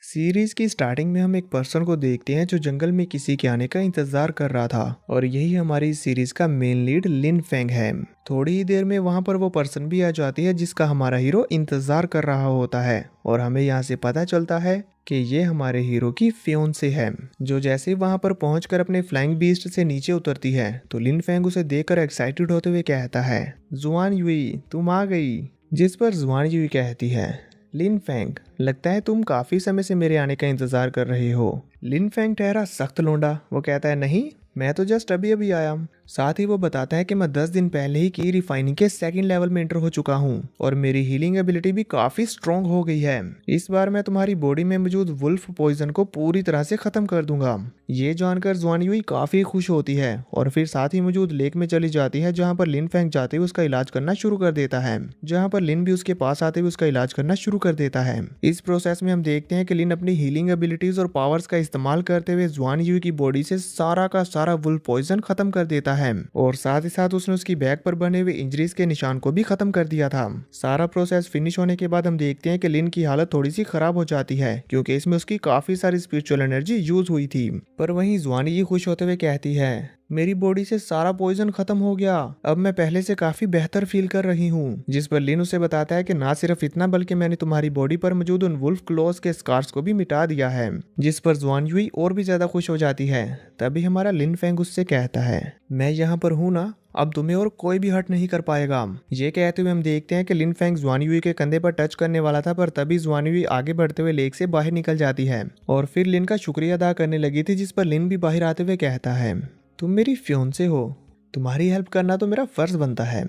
Series की starting में हम एक पर्सन को देखते हैं जो जंगल में किसी के आने का इंतजार कर रहा था और यही हमारी सीरीज का मेन लीड लिन फेंग है। थोड़ी ही देर में वहां पर वो पर्सन भी आ जाती है जिसका हमारा हीरो इंतजार कर रहा होता है और हमें यहाँ से पता चलता है कि ये हमारे हीरो की फियोंसे है, जो जैसे ही वहां पर पहुंचकर अपने फ्लाइंग बीस्ट से नीचे उतरती है तो लिन फेंग उसे देखकर एक्साइटेड होते हुए कहता है, जुआन युई तुम आ गई। जिस पर जुआन युई कहती है, लिन फेंग लगता है तुम काफी समय से मेरे आने का इंतजार कर रहे हो। लिन फेंग ठहरा सख्त लोंडा, वो कहता है नहीं, मैं तो जस्ट अभी अभी आया। साथ ही वो बताता है कि मैं 10 दिन पहले ही की रिफाइनिंग के सेकंड लेवल में एंटर हो चुका हूँ और मेरी हीलिंग एबिलिटी भी काफी स्ट्रॉन्ग हो गई है। इस बार मैं तुम्हारी बॉडी में मौजूद वुल्फ पॉइजन को पूरी तरह से खत्म कर दूंगा। ये जानकर जुआन युई काफी खुश होती है और फिर साथ ही मौजूद लेक में चली जाती है जहाँ पर लिन फेंग जाते हुए उसका इलाज करना शुरू कर देता है, जहाँ पर लिन भी उसके पास आते हुए उसका इलाज करना शुरू कर देता है। इस प्रोसेस में हम देखते हैं कि लिन अपनी हीलिंग एबिलिटीज और पावर्स का इस्तेमाल करते हुए जुआन युई की बॉडी से सारा का सारा वुल्फ पॉइजन खत्म कर देता है और साथ ही साथ उसने उसकी बैक पर बने हुए इंजरीज के निशान को भी खत्म कर दिया था। सारा प्रोसेस फिनिश होने के बाद हम देखते हैं कि लिन की हालत थोड़ी सी खराब हो जाती है क्योंकि इसमें उसकी काफी सारी स्पिरिचुअल एनर्जी यूज हुई थी। पर वहीं जुआन युई खुश होते हुए कहती है, मेरी बॉडी से सारा पॉइजन खत्म हो गया, अब मैं पहले से काफी बेहतर फील कर रही हूँ। जिस पर लिन उसे बताता है कि ना सिर्फ इतना बल्कि मैंने तुम्हारी बॉडी पर मौजूद उन वुल्फ क्लॉज के स्कार्स को भी मिटा दिया है। जिस पर जुआन युई और भी ज्यादा खुश हो जाती है। तभी हमारा लिन फेंग उससे कहता है, मैं यहाँ पर हूँ ना, अब तुम्हें और कोई भी हर्ट नहीं कर पाएगा। ये कहते हुए हम देखते हैं कि लिन फेंग जुआन युई के कंधे पर टच करने वाला था, पर तभी जुआन युई आगे बढ़ते हुए लेक से बाहर निकल जाती है और फिर लिन का शुक्रिया अदा करने लगी थी। जिस पर लिन भी बाहर आते हुए कहता है, तुम मेरी फियोंसे हो, तुम्हारी हेल्प करना तो मेरा फर्ज बनता है।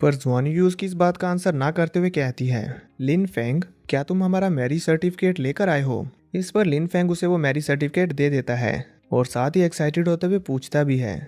पर जुआन युई उसकी इस बात का आंसर ना करते हुए कहती है, लिन फेंग क्या तुम हमारा मैरिज सर्टिफिकेट लेकर आए हो। इस पर लिन फेंग उसे वो मैरिज सर्टिफिकेट दे देता है और साथ ही एक्साइटेड होते हुए पूछता भी है,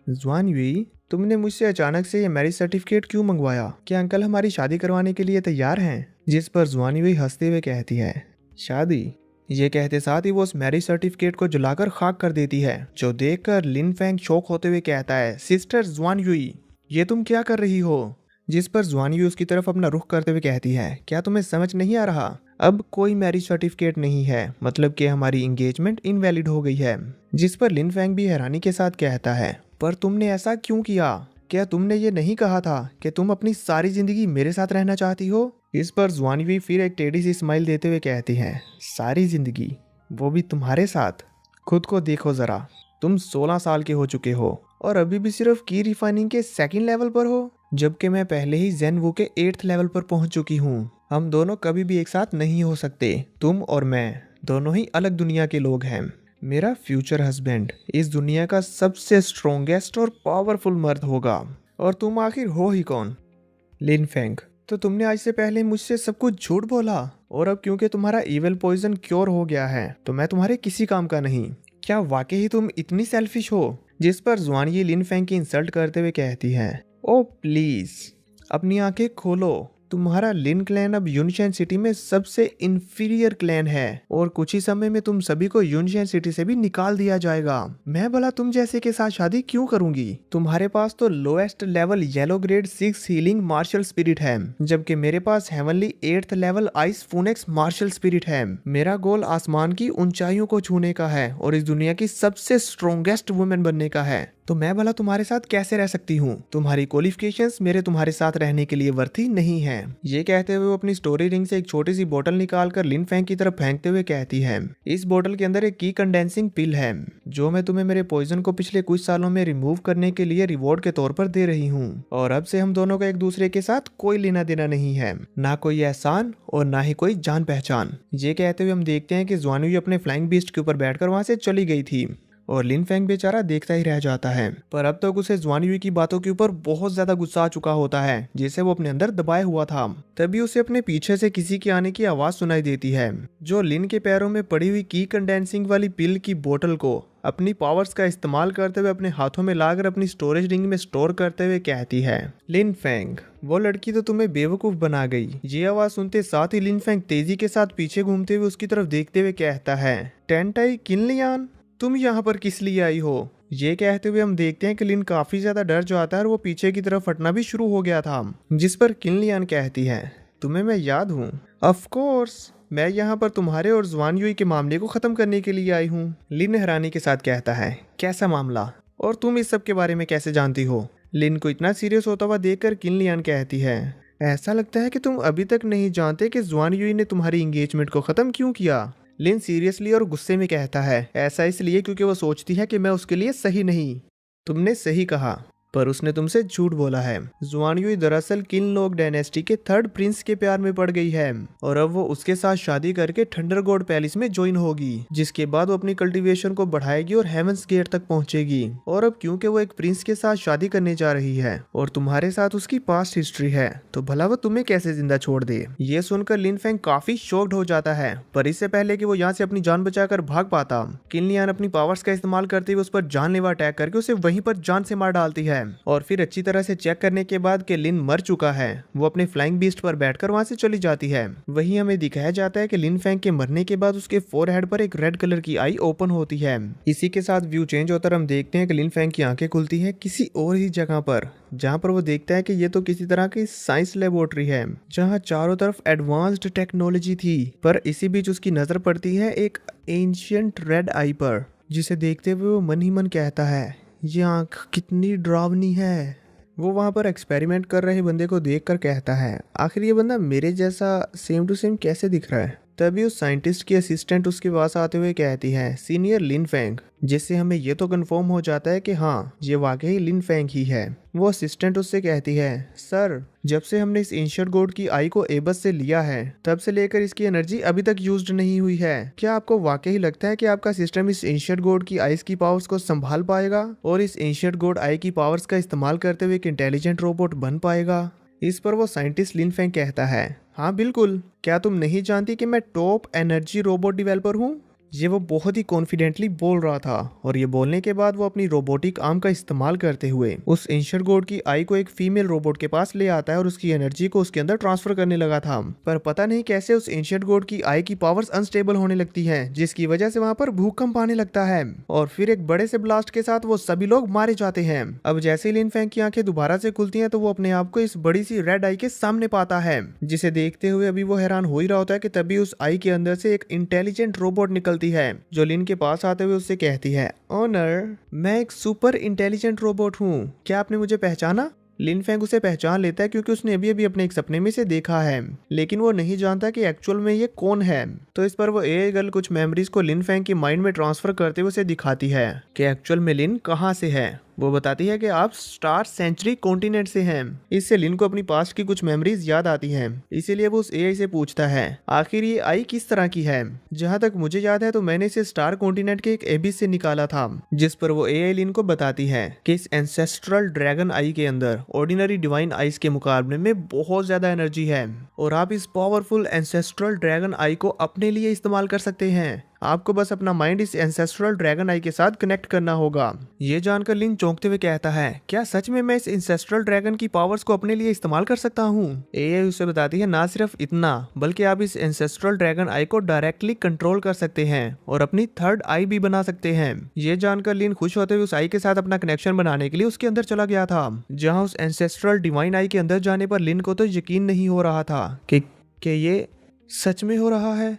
जुआन युई तुमने मुझसे अचानक से ये मैरिज सर्टिफिकेट क्यों मंगवाया, क्या अंकल हमारी शादी करवाने के लिए तैयार हैं। जिस पर जुआन युई हंसते हुए कहती है, शादी। ये कहते साथ ही वो उस मैरिज सर्टिफिकेट को जलाकर खाक कर देती है, जो देखकर लिन फेंग शॉक होते हुए कहता है, सिस्टर जुआन युई ये तुम क्या कर रही हो। जिस पर जुआन युई उसकी तरफ अपना रुख करते हुए कहती है, क्या तुम्हें समझ नहीं आ रहा, अब कोई मैरिज सर्टिफिकेट नहीं है, मतलब कि हमारी एंगेजमेंट इनवैलिड हो गई है। जिस पर लिन फेंग भी हैरानी के साथ कहता है, पर तुमने ऐसा क्यों किया, क्या तुमने ये नहीं कहा था कि तुम अपनी सारी जिंदगी मेरे साथ रहना चाहती हो। इस पर जुआन युई फिर एक टेढ़ी सी स्माइल देते हुए कहती हैं, सारी जिंदगी, वो भी तुम्हारे साथ। खुद को देखो जरा, तुम 16 साल के हो चुके हो और अभी भी सिर्फ की रिफाइनिंग के सेकंड लेवल पर हो, जबकि मैं पहले ही जेन वू के 8th लेवल पर पहुंच चुकी हूँ। हम दोनों कभी भी एक साथ नहीं हो सकते, तुम और मैं दोनों ही अलग दुनिया के लोग हैं। मेरा फ्यूचर हस्बैंड इस दुनिया का सबसे स्ट्रॉन्गेस्ट और पावरफुल मर्द होगा और तुम आखिर हो ही कौन। लिन फेंग तो तुमने आज से पहले मुझसे सब कुछ झूठ बोला और अब क्योंकि तुम्हारा इविल पॉइजन क्योर हो गया है तो मैं तुम्हारे किसी काम का नहीं, क्या वाकई ही तुम इतनी सेल्फिश हो। जिस पर जुआन युई लिन फेंग की इंसल्ट करते हुए कहती है, ओ प्लीज अपनी आंखें खोलो, तुम्हारा लिन क्लैन अब यूनशेन सिटी में सबसे इंफीरियर क्लैन है और कुछ ही समय में तुम सभी को यूनशेन सिटी से भी निकाल दिया जाएगा। मैं भला तुम जैसे के साथ शादी क्यों करूंगी, तुम्हारे पास तो lowest level yellow grade 6 healing martial spirit है, जबकि मेरे पास heavenly 8th level ice phoenix martial spirit है। मेरा गोल आसमान की ऊंचाइयों को छूने का है और इस दुनिया की सबसे स्ट्रॉन्गेस्ट वुमेन बनने का है, तो मैं भला तुम्हारे साथ कैसे रह सकती हूँ, तुम्हारी क्वालिफिकेशंस मेरे तुम्हारे साथ रहने के लिए वर्थी नहीं है। ये कहते हुए वो अपनी स्टोरी रिंग से एक छोटी सी बोतल निकालकर लिन फेंग की तरफ फेंकते हुए कहती है, इस बोतल के अंदर एक की कंडेंसिंग पिल है जो मैं तुम्हें मेरे पॉइजन को पिछले कुछ सालों में रिमूव करने के लिए रिवॉर्ड के तौर पर दे रही हूँ और अब से हम दोनों का एक दूसरे के साथ कोई लेना देना नहीं है, ना कोई एहसान और ना ही कोई जान पहचान। ये कहते हुए हम देखते हैं कि जुआन युई अपने फ्लाइंग बीस्ट के ऊपर बैठकर वहां से चली गई थी और लिन फेंग बेचारा देखता ही रह जाता है। पर अब तक उसे जुआन युई की बातों के ऊपर बहुत ज्यादा गुस्सा आ चुका होता है जिसे वो अपने अंदर दबाए हुआ था। तभी उसे अपने पीछे से किसी के आने की आवाज सुनाई देती है, जो लिन के पैरों में पड़ी हुई की कंडेंसिंग वाली पिल की बोतल को अपनी पावर्स का इस्तेमाल करते हुए अपने हाथों में लाकर अपनी स्टोरेज रिंग में स्टोर करते हुए कहती है, लिन फेंग वो लड़की तो तुम्हें बेवकूफ बना गई। ये आवाज सुनते साथ ही लिन फेंग तेजी के साथ पीछे घूमते हुए उसकी तरफ देखते हुए कहता है, टेंटाई किनलियान तुम यहाँ पर किस लिए आई हो। ये कहते हुए हम देखते हैं कि लिन काफी ज्यादा डर जाता है और वो पीछे की तरफ हटना भी शुरू हो गया था। जिस पर किनलियान कहती है, तुम्हें मैं याद हूँ? ऑफ कोर्स, मैं यहाँ पर तुम्हारे और जुआन युई के मामले को खत्म करने के लिए आई हूँ। लिन हैरानी के साथ कहता है, कैसा मामला? और तुम इस सब के बारे में कैसे जानती हो? लिन को इतना सीरियस होता हुआ देखकर किन लियान कहती है, ऐसा लगता है कि तुम अभी तक नहीं जानते कि जुआन युई ने तुम्हारी एंगेजमेंट को खत्म क्यों किया। लिन सीरियसली और गुस्से में कहता है, ऐसा इसलिए क्योंकि वो सोचती है कि मैं उसके लिए सही नहीं। तुमने सही कहा, पर उसने तुमसे झूठ बोला है। जुआन युई दरअसल किनलोग डायनेस्टी के थर्ड प्रिंस के प्यार में पड़ गई है और अब वो उसके साथ शादी करके थंडरगोड पैलेस में ज्वाइन होगी, जिसके बाद वो अपनी कल्टीवेशन को बढ़ाएगी और हेवंस गेट तक पहुंचेगी। और अब क्योंकि वो एक प्रिंस के साथ शादी करने जा रही है और तुम्हारे साथ उसकी पास्ट हिस्ट्री है, तो भला वो तुम्हें कैसे जिंदा छोड़ दे। ये सुनकर लिन फेंग काफी शॉक्ड हो जाता है, पर इससे पहले कि वो यहाँ से अपनी जान बचाकर भाग पाता, किन लियान अपनी पावर्स का इस्तेमाल करते हुए उस पर जानलेवा अटैक करके उसे वहीं पर जान से मार डालती है। और फिर अच्छी तरह से चेक करने के बाद कि लिन मर चुका है, वो अपने फ्लाइंग बीस्ट पर बैठकर वहां से चली जाती है। वहीं हमें दिखाया जाता है कि लिन फेंग के मरने के बाद उसके फोरहेड पर एक रेड कलर की आई ओपन होती है। इसी के साथ व्यू चेंज होता और हम देखते हैं कि लिन फेंग की आंखें खुलती हैं किसी और ही जगह पर, जहाँ पर वो देखता है कि ये तो किसी तरह की साइंस लेबोरेटरी है जहाँ चारों तरफ एडवांस्ड टेक्नोलॉजी थी। पर इसी बीच उसकी नजर पड़ती है एक एंशियंट रेड आई पर, जिसे देखते हुए वो मन ही मन कहता है, ये आंख कितनी डरावनी है। वो वहाँ पर एक्सपेरिमेंट कर रहे बंदे को देखकर कहता है, आखिर ये बंदा मेरे जैसा सेम टू सेम कैसे दिख रहा है। तभी उस साइंटिस्ट की असिस्टेंट उसके पास आते हुए कहती है, सीनियर लिन फेंग, जिससे हमें ये तो कंफर्म हो जाता है कि हाँ, ये वाकई लिन फेंग ही है। वो असिस्टेंट उससे कहती है, सर, जब से हमने इस एंशिएंट गॉड की आई को एबस से लिया है, तब से लेकर इसकी एनर्जी अभी तक यूज्ड नहीं हुई है। क्या आपको वाकई लगता है कि आपका सिस्टम इस एंशिएंट गॉड की आइस की पावर्स को संभाल पाएगा और इस एंशिएंट गॉड आई की पावर्स का इस्तेमाल करते हुए एक इंटेलिजेंट रोबोट बन पाएगा? इस पर वो साइंटिस्ट लिन फेंग कहता है, हाँ बिल्कुल, क्या तुम नहीं जानती कि मैं टॉप एनर्जी रोबोट डेवलपर हूँ? ये वो बहुत ही कॉन्फिडेंटली बोल रहा था और ये बोलने के बाद वो अपनी रोबोटिक आर्म का इस्तेमाल करते हुए उस एंशिएंट गॉड की आई को एक फीमेल रोबोट के पास ले आता है और उसकी एनर्जी को उसके अंदर ट्रांसफर करने लगा था। पर पता नहीं कैसे उस एंशिएंट गॉड की आई की पावर्स अनस्टेबल होने लगती है, जिसकी वजह से वहां पर भूकंप आने लगता है और फिर एक बड़े से ब्लास्ट के साथ वो सभी लोग मारे जाते हैं। अब जैसे ही लिन फेंग की आंखें दोबारा से खुलती हैं तो वो अपने आप को इस बड़ी सी रेड आई के सामने पाता है, जिसे देखते हुए अभी वो हैरान हो ही रहा होता है कि तभी उस आई के अंदर से एक इंटेलिजेंट रोबोट निकलती है, जो लिन के पास आते हुए उससे कहती है, ऑनर, मैं एक सुपर इंटेलिजेंट रोबोट हूँ, क्या आपने मुझे पहचाना? लिन फेंग उसे पहचान लेता है क्योंकि उसने अभी अभी अपने एक सपने में से देखा है, लेकिन वो नहीं जानता कि एक्चुअल में ये कौन है। तो इस पर वो एआई गर्ल कुछ मेमोरीज को लिन फेंग की माइंड में ट्रांसफर करते हुए उसे दिखाती है कि एक्चुअल में लिन कहाँ से है। वो बताती है कि आप स्टार सेंचुरी कॉन्टिनेंट से हैं। इससे लिन को अपनी पास्ट की कुछ मेमोरीज याद आती हैं, इसीलिए वो उस एआई से पूछता है, आखिर ये आई किस तरह की है? जहाँ तक मुझे याद है तो मैंने इसे स्टार कॉन्टिनेंट के एक एबिस से निकाला था। जिस पर वो एआई लिन को बताती है कि इस एंसेस्ट्रल ड्रैगन आई के अंदर ऑर्डिनरी डिवाइन आइज के मुकाबले में बहुत ज्यादा एनर्जी है और आप इस पावरफुल एंसेस्ट्रल ड्रैगन आई को अपने लिए इस्तेमाल कर सकते हैं। आपको बस अपना माइंड इस एंसेस्ट्रल ड्रैगन आई के साथ कनेक्ट करना होगा। ये जानकर लिन चौंकते हुए कहता है, क्या सच में मैं इस एंसेस्ट्रल ड्रैगन की पावर्स को अपने लिए इस्तेमाल कर सकता हूँ? एआई उसे बताती है, ना सिर्फ इतना, बल्कि आप इस एंसेस्ट्रल ड्रैगन आई को डायरेक्टली कंट्रोल कर सकते हैं और अपनी थर्ड आई भी बना सकते हैं। ये जानकर लिन खुश होते हुए उस आई के साथ अपना कनेक्शन बनाने के लिए उसके अंदर चला गया था, जहाँ उस एंसेस्ट्रल डिवाइन आई के अंदर जाने पर लिन को तो यकीन नहीं हो रहा था कि ये सच में हो रहा है।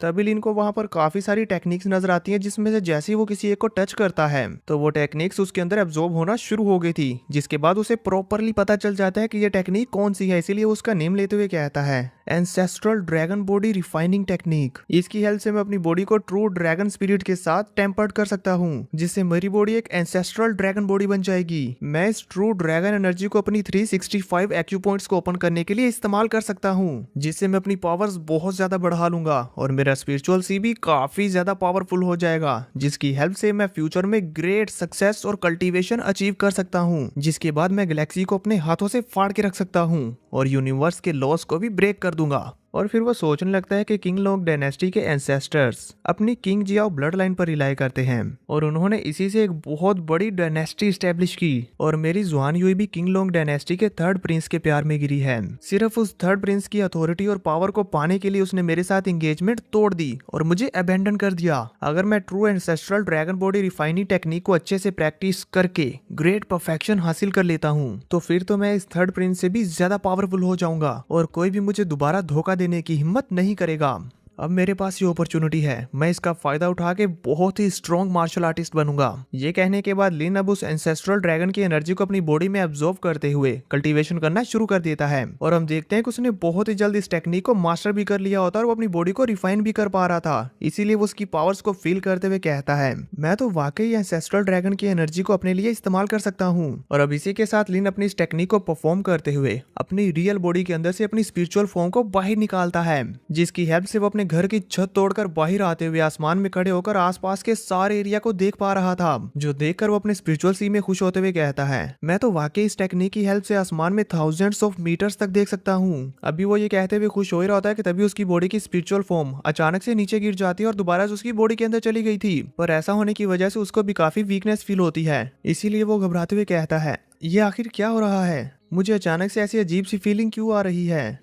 तभी लिन को वहां पर काफी सारी टेक्निक्स नजर आती हैं, जिसमें से जैसे ही वो किसी एक को टच करता है तो वो टेक्निक्स उसके अंदर एब्जॉर्ब होना शुरू हो गई थी, जिसके बाद उसे प्रॉपरली पता चल जाता है कि ये टेक्निक कौन सी है। इसीलिए उसका नेम लेते हुए कहता है, ancestral dragon body refining technique. इसकी हेल्प से मैं अपनी बॉडी को ट्रू ड्रैगन स्पिरिट के साथ टेम्पर्ड कर सकता हूँ, जिससे मेरी बॉडी एक एंसेस्ट्रल ड्रैगन बॉडी बन जाएगी। मैं इस ट्रू ड्रैगन एनर्जी को अपनी 365 एक्यू पॉइंट्स को ओपन करने के लिए इस्तेमाल कर सकता हूँ, जिससे मैं अपनी पावर्स बहुत ज्यादा बढ़ा लूंगा और मेरा स्पिरिचुअल सी भी काफी ज्यादा पावरफुल हो जाएगा, जिसकी हेल्प से मैं फ्यूचर में ग्रेट सक्सेस और कल्टीवेशन अचीव कर सकता हूँ, जिसके बाद मैं गैलेक्सी को अपने हाथों से फाड़ के रख सकता हूँ और यूनिवर्स के लॉस को भी ब्रेक कर दूंगा। और फिर वो सोचने लगता है कि किंग लोंग डायनेस्टी के एंसेस्टर्स अपनी किंग जियाओ ब्लड लाइन पर रिलाई करते हैं और उन्होंने इसी से एक बहुत बड़ी डायनेस्टी स्टैब्लिश की। और मेरी जुआन युई भी किंग लोंग डायनेस्टी के थर्ड प्रिंस के प्यार में गिरी है। सिर्फ उस थर्ड प्रिंस की अथॉरिटी और पावर को पाने के लिए उसने मेरे साथ एंगेजमेंट तोड़ दी और मुझे अबेंडन कर दिया। अगर मैं true ancestral dragon body refining technique को अच्छे से प्रैक्टिस करके ग्रेट परफेक्शन हासिल कर लेता हूँ तो फिर तो मैं इस थर्ड प्रिंस से भी ज्यादा पावरफुल हो जाऊंगा और कोई भी मुझे दोबारा धोखा देने की हिम्मत नहीं करेगा। अब मेरे पास ये अपॉर्चुनिटी है, मैं इसका फायदा उठा के बहुत ही स्ट्रॉन्ग मार्शल आर्टिस्ट बनूंगा। ये कहने के बाद लिन अब उस एंसेस्ट्रल ड्रैगन की एनर्जी को अपनी बॉडी में एब्जॉर्ब करते हुए कल्टीवेशन करना शुरू कर देता है और हम देखते हैं कि उसने बहुत ही जल्द इस टेक्निक को मास्टर भी कर लिया होता है और वो अपनी बॉडी को रिफाइन भी कर पा रहा था। इसीलिए वो उसकी पावर्स को फील करते हुए कहता है, मैं तो वाकई एंसेस्ट्रल ड्रैगन की एनर्जी को अपने लिए इस्तेमाल कर सकता हूँ। और अब इसी के साथ लिन अपनी इस टेक्निक को परफॉर्म करते हुए अपनी रियल बॉडी के अंदर से अपनी स्पिरिचुअल फॉर्म को बाहर निकालता है, जिसकी हेल्प से वो अपने घर की छत तोड़कर बाहर आते हुए आसमान में खड़े होकर आसपास के सारे एरिया को देख पा रहा था, जो देखकर वो अपने स्पिरिचुअल सी में खुश होते हुए कहता है, मैं तो वाकई इस टेक्निक की हेल्प से आसमान में थाउजेंड्स ऑफ मीटर्स तक देख सकता हूँ। अभी वो ये कहते हुए खुश हो ही रहा होता है कि तभी उसकी बॉडी की स्पिरिचुअल फॉर्म अचानक से नीचे गिर जाती है और दोबारा उसकी बॉडी के अंदर चली गई थी। पर ऐसा होने की वजह से उसको भी काफी वीकनेस फील होती है, इसीलिए वो घबराते हुए कहता है, ये आखिर क्या हो रहा है, मुझे अचानक से ऐसी अजीब सी फीलिंग क्यों आ रही है।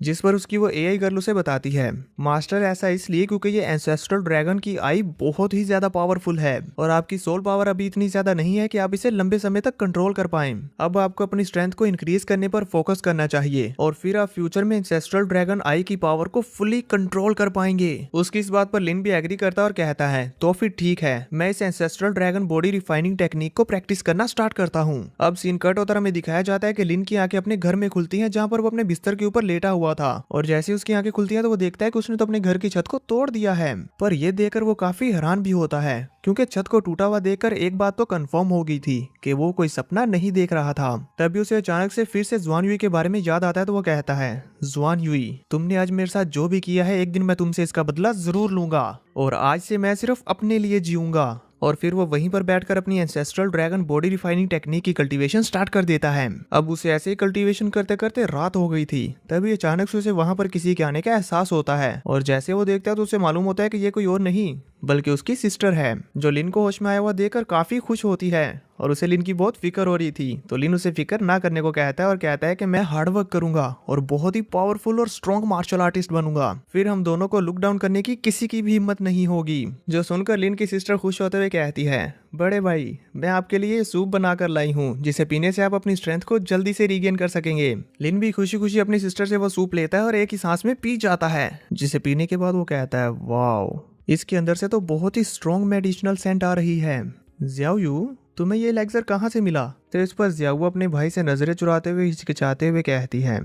जिस पर उसकी वो एआई गर्ल उसे बताती है, मास्टर ऐसा इसलिए क्योंकि ये एंसेस्ट्रल ड्रैगन की आई बहुत ही ज्यादा पावरफुल है और आपकी सोल पावर अभी इतनी ज्यादा नहीं है कि आप इसे लंबे समय तक कंट्रोल कर पाएं। अब आपको अपनी स्ट्रेंथ को इंक्रीज करने पर फोकस करना चाहिए और फिर आप फ्यूचर में एंसेस्ट्रल ड्रैगन आई की पावर को फुली कंट्रोल कर पाएंगे। उसकी इस बात पर लिन भी एग्री करता है और कहता है, तो फिर ठीक है, मैं इस ancestral dragon body refining technique को प्रैक्टिस करना स्टार्ट करता हूँ। अब सीन कट होता हमें दिखाया जाता है कि लिन की आंखें अपने घर में खुलती है जहाँ पर वो अपने बिस्तर के ऊपर लेटा हुआ था और जैसे उसकी आंखें खुलती हैं तो वो देखता है कि उसने तो अपने घर की छत को तोड़ दिया है। पर यह देखकर वो काफी हैरान भी होता है क्योंकि छत को टूटा हुआ देखकर एक बात तो कंफर्म हो गई थी कि वो कोई सपना नहीं देख रहा था। तभी उसे अचानक से फिर से जुआन युई के बारे में याद आता है तो वो कहता है, जुआन युई, तुमने आज मेरे साथ जो भी किया है एक दिन मैं तुमसे इसका बदला जरूर लूंगा और आज से मैं सिर्फ अपने लिए जीऊंगा। और फिर वो वहीं पर बैठकर अपनी ancestral dragon body refining technique की कल्टीवेशन स्टार्ट कर देता है। अब उसे ऐसे ही कल्टीवेशन करते करते रात हो गई थी, तभी अचानक से उसे वहां पर किसी के आने का एहसास होता है और जैसे वो देखता है तो उसे मालूम होता है कि ये कोई और नहीं बल्कि उसकी सिस्टर है, जो लिन को होश में आया हुआ देखकर काफी खुश होती है और उसे लिन की बहुत फिक्र हो रही थी। तो लिन उसे फिक्र ना करने को कहता है और कहता है कि मैं हार्ड वर्क करूंगा और बहुत ही पावरफुल और स्ट्रॉन्ग मार्शल आर्टिस्ट बनूंगा, फिर हम दोनों को लुक डाउन करने की किसी की भी हिम्मत नहीं होगी। जो सुनकर लिन की सिस्टर खुश होते हुए कहती है, बड़े भाई, मैं आपके लिए सूप बनाकर लाई हूँ जिसे पीने से आप अपनी स्ट्रेंथ को जल्दी से रीगेन कर सकेंगे। लिन भी खुशी खुशी अपनी सिस्टर से वो सूप लेता है और एक ही सांस में पी जाता है, जिसे पीने के बाद वो कहता है, वाओ, इसके अंदर से तो बहुत ही स्ट्रॉन्ग मेडिसिनल सेंट आ रही है। ज़ियाओयू, तुम्हें ये एलेक्सर कहाँ से मिला? तो इस पर ज़ियाओ अपने भाई से नजरें चुराते हुए हिचकिचाते हुए कहती है,